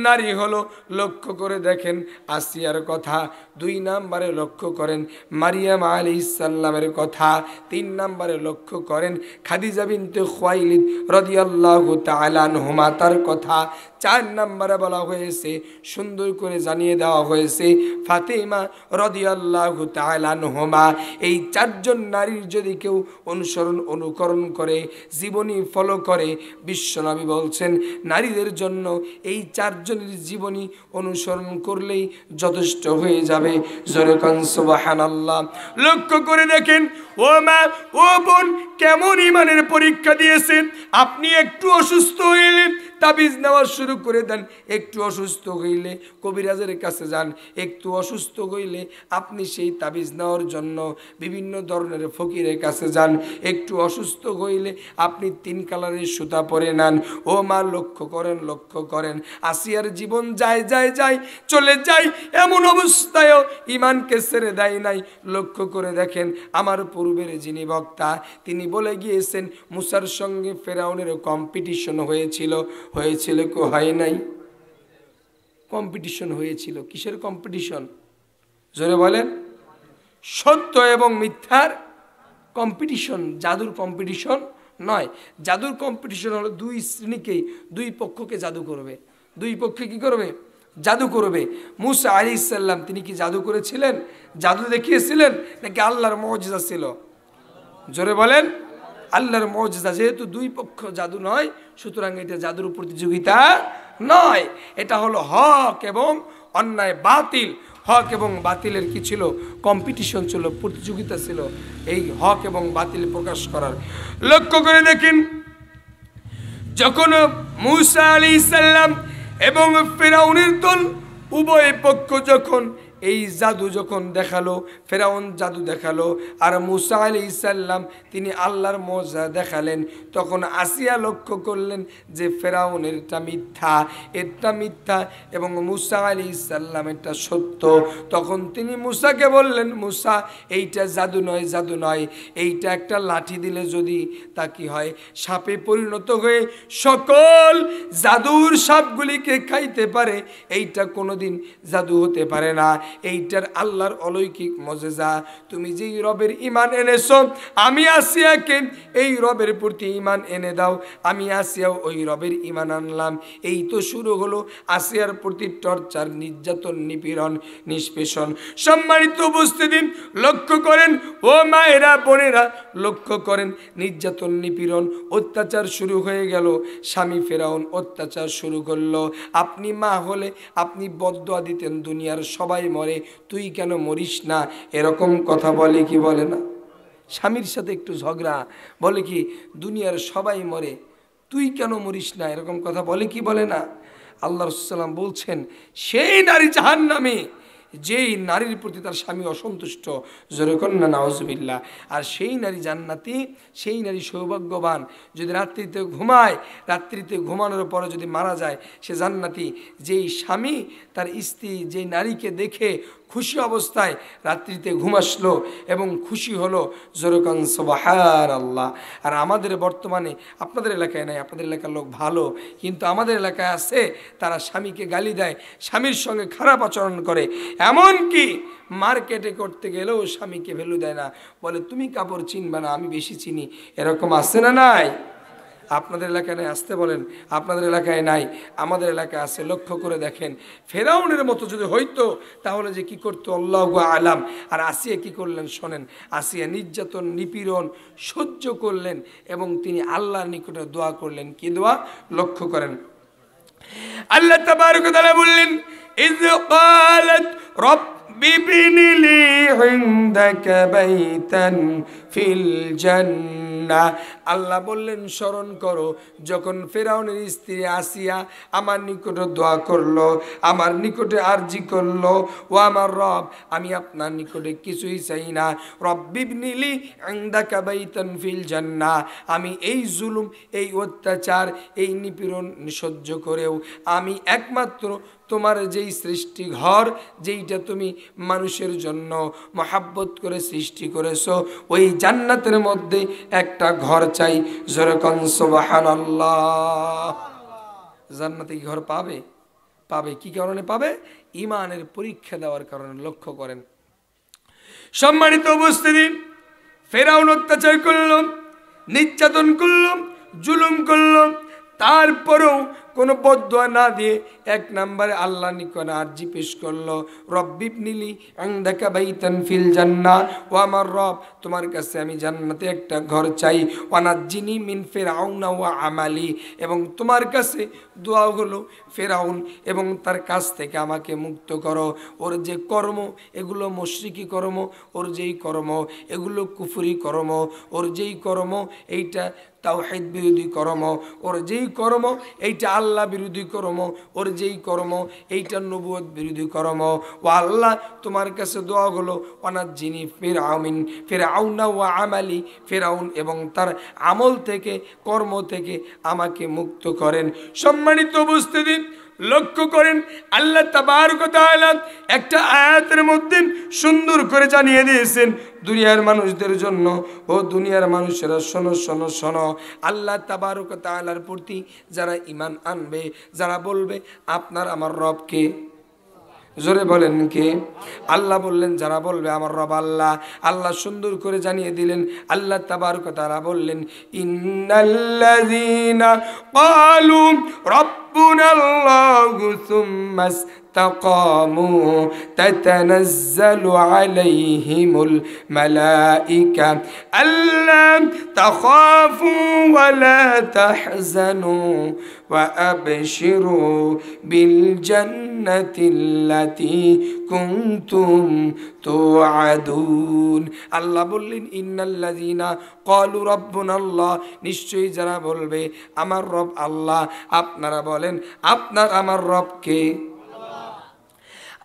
নারী হলো, লক্ষ্য করে দেখেন আসিয়ার কথা। দুই নম্বরে লক্ষ্য করেন মারিয়াম আলাইহিস সালামের কথা। তিন নম্বরে লক্ষ্য করেন খাদিজা বিনতে খুয়াইলিদ রাদিয়াল্লাহু তাআলা আনহুমা তার কথা। চার নম্বরে বলা হয়েছে, সুন্দর করে জানিয়ে দেওয়া হয়েছে ফাতেমা রাদিয়াল্লাহু তাআলা আনহুমা। এই চারজন নারীর যদি কেউ অনুসরণ অনুকরণ করে, জীবনী ফলো করে, বিশ্বনবী বলছেন নারীদের জন্য এই চারজনের জীবনী অনুসরণ করলেই যথেষ্ট হয়ে যাবে। জোরে কান সুবহানাল্লাহ। লক্ষ্য করে দেখেন ও মা ও বোন, কেমন ইমানের পরীক্ষা দিয়েছেন। আপনি একটু অসুস্থ হইলে তাবিজ নেওয়া শুরু করে দেন, একটু অসুস্থ হইলে কবিরাজের কাছে যান, একটু অসুস্থ হইলে আপনি সেই তাবিজ নেওয়ার জন্য বিভিন্ন ধরনের ফকিরের কাছে যান, একটু অসুস্থ হইলে আপনি 3 কালারের সুতা পরে নেন। ও মা লক্ষ্য করেন, লক্ষ্য করেন আসিয়ার জীবন যায় যায় যায় চলে যায়, এমন অবস্থায়ও ইমানকে ছেড়ে দেয় নাই। লক্ষ্য করে দেখেন আমার পূর্বের যিনি বক্তা তিনি বলে গিয়েছেন মুসার সঙ্গে ফেরাউনের কম্পিটিশন হয়েছিল। হয়েছিল কি হয় নাই? কম্পিটিশন হয়েছিল। কিসের কম্পিটিশন? জোরে বলেন। সত্য এবং মিথ্যার কম্পিটিশন, জাদুর কম্পিটিশন নয়। জাদুর কম্পিটিশন হলো দুই শ্রেণীকে, দুই পক্ষকে জাদু করবে। দুই পক্ষে কি করবে? জাদু করবে। মুসা আলাইহিস সালাম তিনি কি জাদু করেছিলেন? জাদু দেখিয়েছিলেন নাকি আল্লাহর মুজিজা ছিল? জোরে বলেন। আল্লাহর মুজিজা। যেহেতু দুই পক্ষ জাদু নয়, সুতরাং এটা জাদুর প্রতিযোগিতা নয়, এটা হলো হক এবং অন্যায়, বাতিল। হক এবং বাতিলের কি ছিল? কম্পিটিশন ছিল, প্রতিযোগিতা ছিল এই হক এবং বাতিল প্রকাশ করার। লক্ষ্য করে দেখেন যখন মুসা আলাইহিস সালাম এবং ফেরাউনের দল উভয় পক্ষ যখন এই জাদু যখন দেখালো, ফেরাউন জাদু দেখালো আর মুসা আলাইহিস সালাম তিনি আল্লাহর মুজিজা দেখালেন, তখন আসিয়া লক্ষ্য করলেন যে ফেরাউনের এটা মিথ্যা, এটা মিথ্যা এবং মুসা আলাইহিস সালাম এটা সত্য। তখন তিনি মুসাকে বললেন, মুসা এইটা জাদু নয়, জাদু নয়, এইটা একটা লাঠি দিলে যদি তা কি হয়? সাপে পরিণত হয়ে সকল জাদুর সাপগুলিকে খাইতে পারে। এইটা কোনোদিন জাদু হতে পারে না, এইটার আল্লাহর অলৌকিক মুজিজা। তুমি যেই রবের ঈমান এনেছো, আমি আসিয়াকে এই রবের প্রতি ঈমান এনে দাও। আমি আসিয়াও ওই রবের ঈমান আনলাম। এই তো শুরু হলো আসিয়ার প্রতি টর্চার, নির্যাতন, নিপীড়ন, নিষ্পেষণ। সম্মানিত উপস্থিতি লক্ষ্য করেন ও মায়েরা বোনেরা, লক্ষ্য করেন নির্যাতন, নিপীড়ন, অত্যাচার শুরু হয়ে গেল। স্বামী ফেরাউন অত্যাচার শুরু করলো। আপনি মা হলে আপনি বদদুয়া দিতেন দুনিয়ার সবাই মরে, তুই কেন মরিস না? এরকম কথা বলে কি বলে না? স্বামীর সাথে একটু ঝগড়া, বলে কি দুনিয়ার সবাই মরে, তুই কেন মরিস না? এরকম কথা বলে কি বলে না? আল্লাহ রাসূল সাল্লাল্লাহু আলাইহি ওয়াসাল্লাম বলছেন সেই নারী জাহান্নামী যেই নারীর প্রতি তার স্বামী অসন্তুষ্ট। জোরে করেন না নাউজুবিল্লাহ। আর সেই নারী জান্নাতি, সেই নারী সৌভাগ্যবান যদি রাত্রিতে ঘুমায়, রাত্রিতে ঘুমানোর পরে যদি মারা যায় সে জান্নাতি। যেই স্বামী তার স্ত্রী যেই নারীকে দেখে খুশি অবস্থায় রাত্রিতে ঘুমাসলো এবং খুশি হলো, জোরে করেন সুবহানাল্লাহ। আর আমাদের বর্তমানে, আপনাদের এলাকায় নাই, আপনাদের এলাকার লোক ভালো, কিন্তু আমাদের এলাকায় আছে তারা স্বামীকে গালি দেয়, স্বামীর সঙ্গে খারাপ আচরণ করে, এমনকি মার্কেটে করতে গেলেও স্বামীকে ভ্যালু দেয় না, বলে তুমি কাপড় চিনবে না, আমি বেশি চিনি। এরকম আছে না নাই? আপনাদের এলাকায় নাই? আসতে বলেন। আপনাদের এলাকায় নাই, আমাদের এলাকায় আছে। লক্ষ্য করে দেখেন ফেরাউনের মতো যদি হইতো তাহলে যে কি করতো আল্লাহু আলাম। আর আসিয়া কি করলেন শোনেন। আসিয়া নির্যাতন, নিপীড়ন সহ্য করলেন এবং তিনি আল্লাহর নিকটে দোয়া করলেন। কি দোয়া? লক্ষ্য করেন আল্লাহ তাবারক ওয়া তাআলা বললেন, ইয ক্বালাত বিবিনিলি ইনদাকা বাইতান ফিল জান্নাহ। আল্লাহ বললেন স্মরণ করো যখন ফেরাউনের স্ত্রী আসিয়া আমার নিকটে দোয়া করলো, আমার নিকটে আরজি করলো, ও আমার রব আমি আপনার নিকটে কিছুই চাই না, রব্বিবনিলি ইনদাকা বাইতান ফিল জান্নাহ। আমি এই জুলুম, এই অত্যাচার, এই নিপীড়ন সহ্য করেও আমি একমাত্র তোমার যেই সৃষ্টি ঘর, যেইটা তুমি মানুষের জন্য মহাব্বত করে সৃষ্টি করেছো, ওই জান্নাতের মধ্যে একটা ঘর চাই। যেরকম সুবহানাল্লাহ। জান্নাতে কি ঘর পাবে? পাবে। কি কারণে পাবে? ইমানের পরীক্ষা দেওয়ার কারণে। লক্ষ্য করেন সম্মানিত উপস্থিতি, ফেরাউন অত্যাচার করলো, নির্যাতন করলো, জুলুম করলো, তারপরেও কোনো বদদোয়া না দিয়ে এক নম্বরে আল্লাহ নিকট আরজি পেশ করলো, রব্বিবনিলি ইনদাকা বাইতান ফিল জান্নাহ। ও আমার রব তোমার কাছে আমি জান্নাতে একটা ঘর চাই, ওয়ানাজ্জিনি মিন ফিরআউনা ওয়া আমালি। এবং তোমার কাছে দোয়া হলো ফেরাউন এবং তার কাছ থেকে আমাকে মুক্ত করো। ওর যে কর্ম এগুলো মুশরিকি কর্ম, ওর যেই কর্ম এগুলো কুফরি কর্ম, ওর যেই কর্ম এইটা তাওহীদ বিরোধী কর্ম, ওর যেই কর্ম এইটা আল্লাহ বিরোধী কর্ম, ওর যেই কর্ম এইটা নবুয়ত বিরোধী কর্ম। ও আল্লাহ তোমার কাছে দোয়া হলো ওয়ানাজ্জিনি ফিরআউনা ওয়া আমালি, ফিরআউন এবং তার আমল থেকে, কর্ম থেকে আমাকে মুক্ত করেন। সম্মানিত উপস্থিতি, লক্ষ্য করেন আল্লাহ তাবারক ওয়া তাআলা একটা আয়াতের মধ্যে সুন্দর করে জানিয়ে দিয়েছেন দুনিয়ার মানুষদের জন্য। ও দুনিয়ার মানুষেরা শোনো শোনো শোনো, আল্লাহ তাবারক ওয়া তাআলার প্রতি যারা ঈমান আনবে, যারা বলবে আপনার আমার রবকে, জোরে বলেন কে? আল্লাহ বললেন যারা বলবে আমার রব আল্লাহ। আল্লাহ সুন্দর করে জানিয়ে দিলেন, আল্লাহ তাবারক ওয়া তাআলা বললেন ইন্নাল্লাযীনা ক্বালু রাব্বুনাল্লাহু সুম্মা ইসতাকামু তাতানাজ্জালু আলাইহিমুল মালায়েকা আল্লা তাখাফু ওয়া লা তাহজানু ওয়া আবশিরু বিল জান্নাতিল্লাতী কুনতুম তুআদুন। আল্লাহ বললেন ইন্নাল্লাযীনা ক্বালু রাব্বুনাল্লাহ, নিশ্চয়ই যারা বলবে আমার রব আল্লাহ। আপনারা বলেন আপনার আমার রব কে?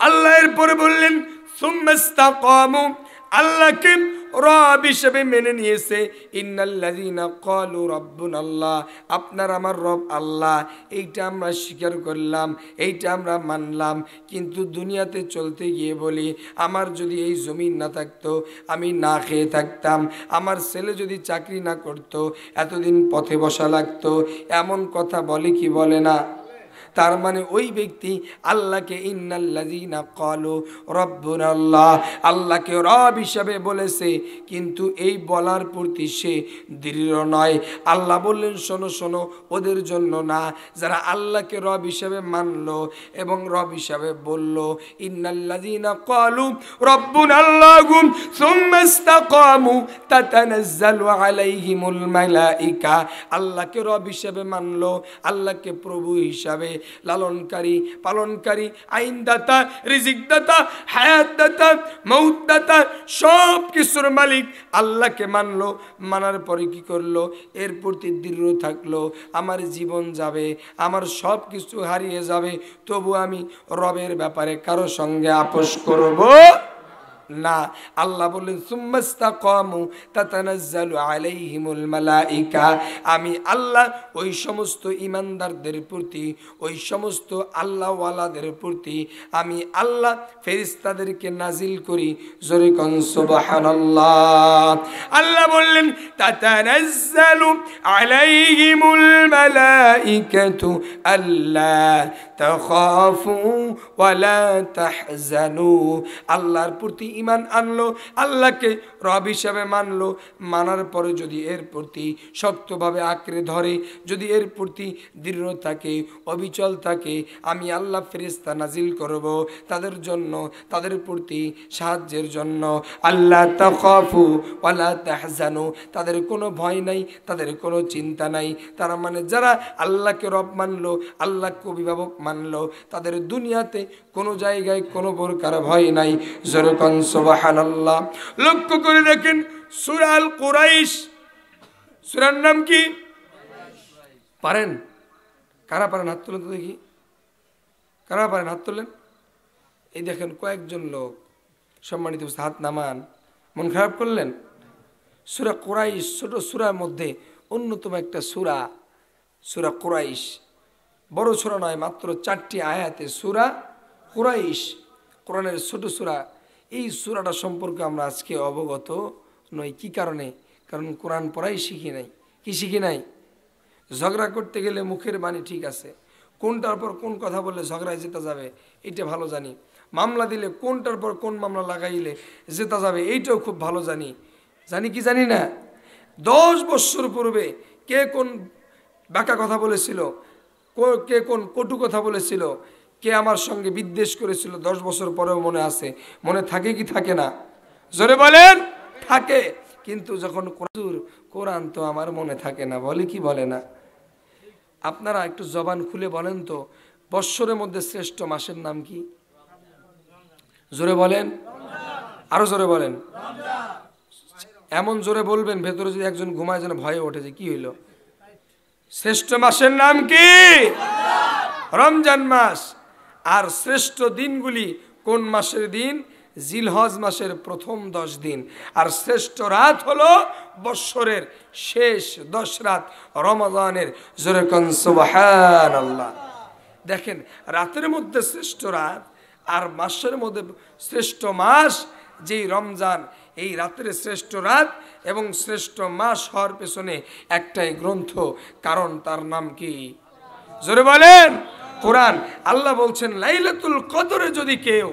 আল্লাহ এরপরে বললেন সুম্মা ইসতাকামু, আল্লাহকে রব হিসেবে মেনে নিয়েছে। ইন্নাল্লাযীনা ক্বালু রাব্বুনাল্লাহ, আপনার আমার রব আল্লাহ, এইটা আমরা স্বীকার করলাম, এইটা আমরা মানলাম। কিন্তু দুনিয়াতে চলতে গিয়ে বলি আমার যদি এই জমিন না থাকতো, আমি না খেয়ে থাকতাম, আমার ছেলে যদি চাকরি না করতো, এতদিন পথে বসা লাগতো, এমন কথা বলে কি বলে না? তার মানে ওই ব্যক্তি আল্লাহকে ইন্নাল্লাযীনা ক্বালু রাব্বুনাল্লাহ, আল্লাহকে রব হিসাবে বলেছে, কিন্তু এই বলার প্রতি সে দৃঢ় নয়। আল্লাহ বললেন শোনো শোনো, ওদের জন্য না, যারা আল্লাহকে রব হিসাবে মানলো এবং রব হিসাবে বলল ইন্নাল্লাযীনা ক্বালু রাব্বুনাল্লাহু সুম্মা ইসতাকামু তাতানাজ্জালু আলাইহিমুল মালায়েকা, আল্লাহকে রব হিসাবে মানলো, আল্লাহকে প্রভু হিসাবে, লালনকারী, পালনকারী, আইনদাতা, রিজিকদাতা, হায়াতদাতা, মৌতদাতা, সব কিছুর মালিক আল্লাহকে মানলো। মানার পরে কি করলো? এর প্রতি দৃঢ় থাকলো। আমার জীবন যাবে, আমার সব কিছু হারিয়ে যাবে, তবু আমি রবের ব্যাপারে কারো সঙ্গে আপোষ করব না। আল্লাহ বললেন সুম্মা ইসতাকামু তাতানাজ্জালু আলাইহিমুল মালায়েকা, আমি আল্লাহ ওই সমস্ত ঈমানদারদের প্রতি, ওই সমস্ত আল্লাহওয়ালাদের প্রতি আমি আল্লাহ ফেরেশতাদেরকে নাজিল করি। জোরে কোন সুবহানাল্লাহ। আল্লাহ বললেন তাতানাজ্জালু আলাইহিমুল মালায়েকাতু আল্লা তাখাফু ওয়া লা তাহজানু, আল্লাহর প্রতি ঈমান আনলো, আল্লাহকে রব হিসাবে মানলো, মানার পরে যদি এর প্রতি শক্তভাবে আঁকড়ে ধরে, যদি এর প্রতি দৃঢ় থাকে, অবিচল থাকে, আমি আল্লাহ ফেরেশতা নাজিল করব তাদের জন্য, তাদের প্রতি সাহায্যের জন্য। আল্লাহ তাখাফু ওয়া লা তাহজানু, তাদের কোনো ভয় নাই, তাদের কোনো চিন্তা নাই। তার মানে যারা আল্লাহকে রব মানলো, আল্লাহকে অভিভাবক মানলো, তাদের দুনিয়াতে কোনো জায়গায় কোনো প্রকার ভয় নাই। যেরকম সুবহানাল্লাহ। লক্ষ্য করে দেখেন সূরা আল কুরাইশ, সূরার নাম কি পারেন? কারা পারেন হাত তুলেন তো দেখি, কারা পারেন হাত তুলেন। এই দেখেন কয়েকজন লোক, সম্মানিত হাত নামান। মন খারাপ করলেন? সূরা কুরাইশ ছোট সূরার মধ্যে অন্যতম একটা সূরা, সূরা কুরাইশ। বড় সূরা নয়, মাত্র 4টি আয়াতে সূরা কুরাইশ, কোরআনের ছোট সূরা। এই সূরাটা সম্পর্কে আমরা আজকে অবগত নই। কি কারণে? কারণ কোরআন পড়াই শিখি নাই। কি শিখি নাই? ঝগড়া করতে গেলে মুখের বাণী ঠিক আছে, কোনটার পর কোন কথা বললে ঝগড়ায় জেতা যাবে এটা ভালো জানি। মামলা দিলে কোনটার পর কোন মামলা লাগাইলে জেতা যাবে এইটাও খুব ভালো জানি। জানি কি জানি না? 10 বছর পূর্বে কে কোন বাঁকা কথা বলেছিল, কে কোন কটু কথা বলেছিল, কে আমার সঙ্গে বিদ্বেষ করেছিল, 10 বছর পরেও মনে আছে। মনে থাকে কি থাকে না? জোরে বলেন। থাকে। কিন্তু যখন কোরআন তো আমার মনে থাকে না, বলে কি বলে না? আপনারা একটু জবান খুলে বলেন তো, বৎসরের মধ্যে শ্রেষ্ঠ মাসের নাম কি? জোরে বলেন, আরো জোরে বলেন। এমন জোরে বলবেন ভেতরে যদি একজন ঘুমায় যেন ভয়ে ওঠে যে কি হইল। শ্রেষ্ঠ মাসের নাম কি? রমজান মাস। আর শ্রেষ্ঠ দিনগুলি কোন মাসের দিন? জিলহজ মাসের প্রথম 10 দিন। আর শ্রেষ্ঠ রাত হলো বৎসরের শেষ 10 রাত, রমজানের। জোরে কোন সুবহানাল্লাহ। দেখেন রাতের মধ্যে শ্রেষ্ঠ রাত আর মাসের মধ্যে শ্রেষ্ঠ মাস যেই রমজান, এই রাতের শ্রেষ্ঠ রাত এবং শ্রেষ্ঠ মাস হওয়ার পেছনে একটাই গ্রন্থ, কারণ তার নাম কি? জোরে বলেন। কোরআন। আল্লাহ বলছেন লাইলাতুল কদরে যদি কেউ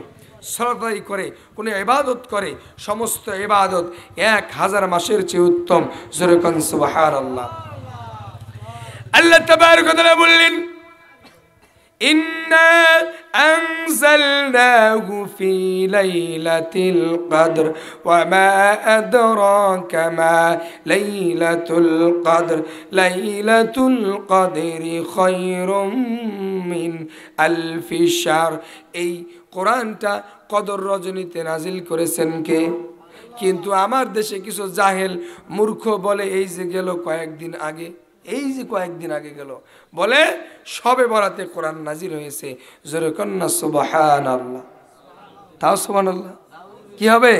সালাত করে, কোনো ইবাদত করে, সমস্ত ইবাদত 1000 মাসের চেয়ে উত্তম। জোরে কোন সুবহানাল্লাহ। আল্লাহ তাবারক ওয়া তাআলা বললেন ইন্না আনজালনাহু ফি লাইলাতিল কদর ওয়া মা আদরাকা মা লাইলাতুল কদর লাইলাতুল কদরি খায়রুম মিন আলফি শাহর। এই কোরআনটা কদর রজনীতে নাজিল করেছেন কে? কিন্তু আমার দেশে কিছু জাহেল মূর্খ বলে এই যে গেল কয়েকদিন আগে, এই যে কয়েকদিন আগে গেল, বলে সবে বরাতে কোরআন নাজিল হয়েছে। জোরে কন্না সুবহানাল্লাহ। তাও সুবহানাল্লাহ কি হবে?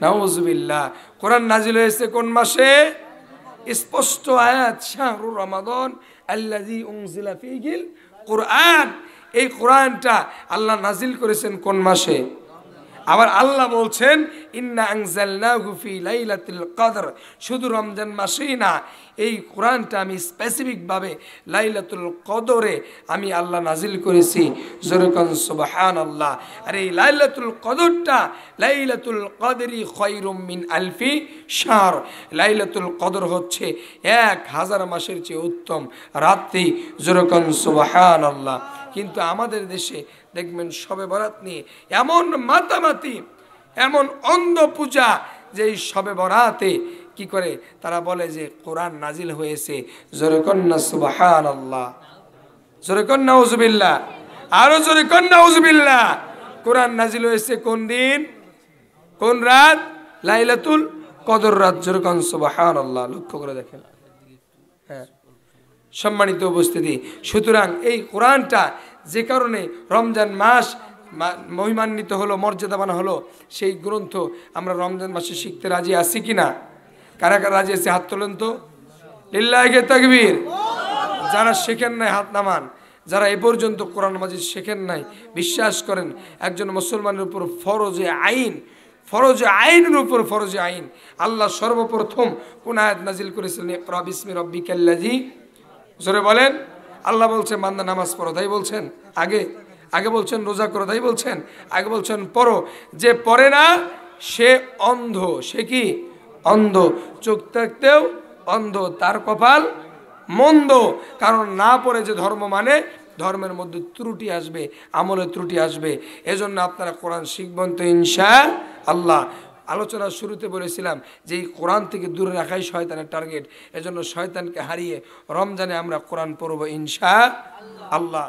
নাউজুবিল্লাহ। কোরআন নাজিল হয়েছে কোন মাসে? স্পষ্ট আয়াত, শাহরুর রমাদান আল্লাযী উনজিলা ফীহিল কুরআন। এই কোরআনটা আল্লাহ নাজিল করেছেন কোন মাসে? আবার আল্লাহ বলছেন ইন্না আনজালনাহু ফি লাইলাতিল কদর। শুধু রমজান মাসেই না, এই কোরআনটা আমি স্পেসিফিক ভাবে লাইলাতুল কদরে আমি আল্লাহ নাজিল করেছি। জোরে কোন সুবহানাল্লাহ। আর এই লাইলাতুল কদরটা লাইলাতুল কদরি খায়রুম মিন আলফি শাহর। লাইলাতুল কদর হচ্ছে 1000 মাসের চেয়ে উত্তম রাত্রি। জোরে কোন সুবহানাল্লাহ। কিন্তু আমাদের দেশে দেখবেন শবে বরাত নিয়ে এমন মাতামাতি, এমন অন্ধ পূজা যে এই শবে বরাতে কি করে তারা বলে যে কোরআন নাজিল হয়েছে। জোরে কন্না সুবহানাল্লাহ, জোরে কন্না নাউজুবিল্লাহ, আরো জোরে কন্না নাউজুবিল্লাহ। কোরআন নাজিল হয়েছে কোন দিন, কোন রাত? লাইলাতুল কদর রাত। জোরে কন্না সুবহানাল্লাহ। লক্ষ্য করে দেখেন। হ্যাঁ সম্মানিত উপস্থিতি, সুতরাং এই কোরআনটা যে কারণে রমজান মাস মহিমান্বিত হলো, মর্যাদাবান হলো, সেই গ্রন্থ আমরা রমজান মাসে শিখতে রাজি আছি কিনা? কারা কারা রাজি আছে হাত তোলেন তো। লিল্লাহি তাকবীর। যারা শেখেন নাই হাত নামান। যারা এ পর্যন্ত কোরআন মাজিদ শেখেন নাই, বিশ্বাস করেন একজন মুসলমানের উপর ফরজে আইন, ফরজে আইনের উপর ফরজে আইন। আল্লাহ সর্বপ্রথম কোন আয়াত নাজিল করেছিলেন? ইকরা বিসমি রাব্বিকাল্লাযী। জোরে বলেন। আল্লাহ বলছেন বান্দা নামাজ পড়ো, তাই বলছেন? আগে বলছেন রোজা করো, তাই বলছেন? আগে বলছেন পড়ো। যে পড়ে না সে অন্ধ। সে কি? অন্ধ। চোখ থাকতেও অন্ধ, তার কপাল মন্দ। কারণ না পড়ে যে ধর্ম মানে, ধর্মের মধ্যে ত্রুটি আসবে, আমলে ত্রুটি আসবে। এজন্য আপনারা কোরআন শিখবেন তো ইনশাআল্লাহ। আলোচনার শুরুতে বলেছিলাম যে এই কোরআন থেকে দূরে রাখাই শয়তানের টার্গেট। এজন্য শয়তানকে হারিয়ে রমজানে আমরা কোরআন পড়ব ইনশাআল্লাহ।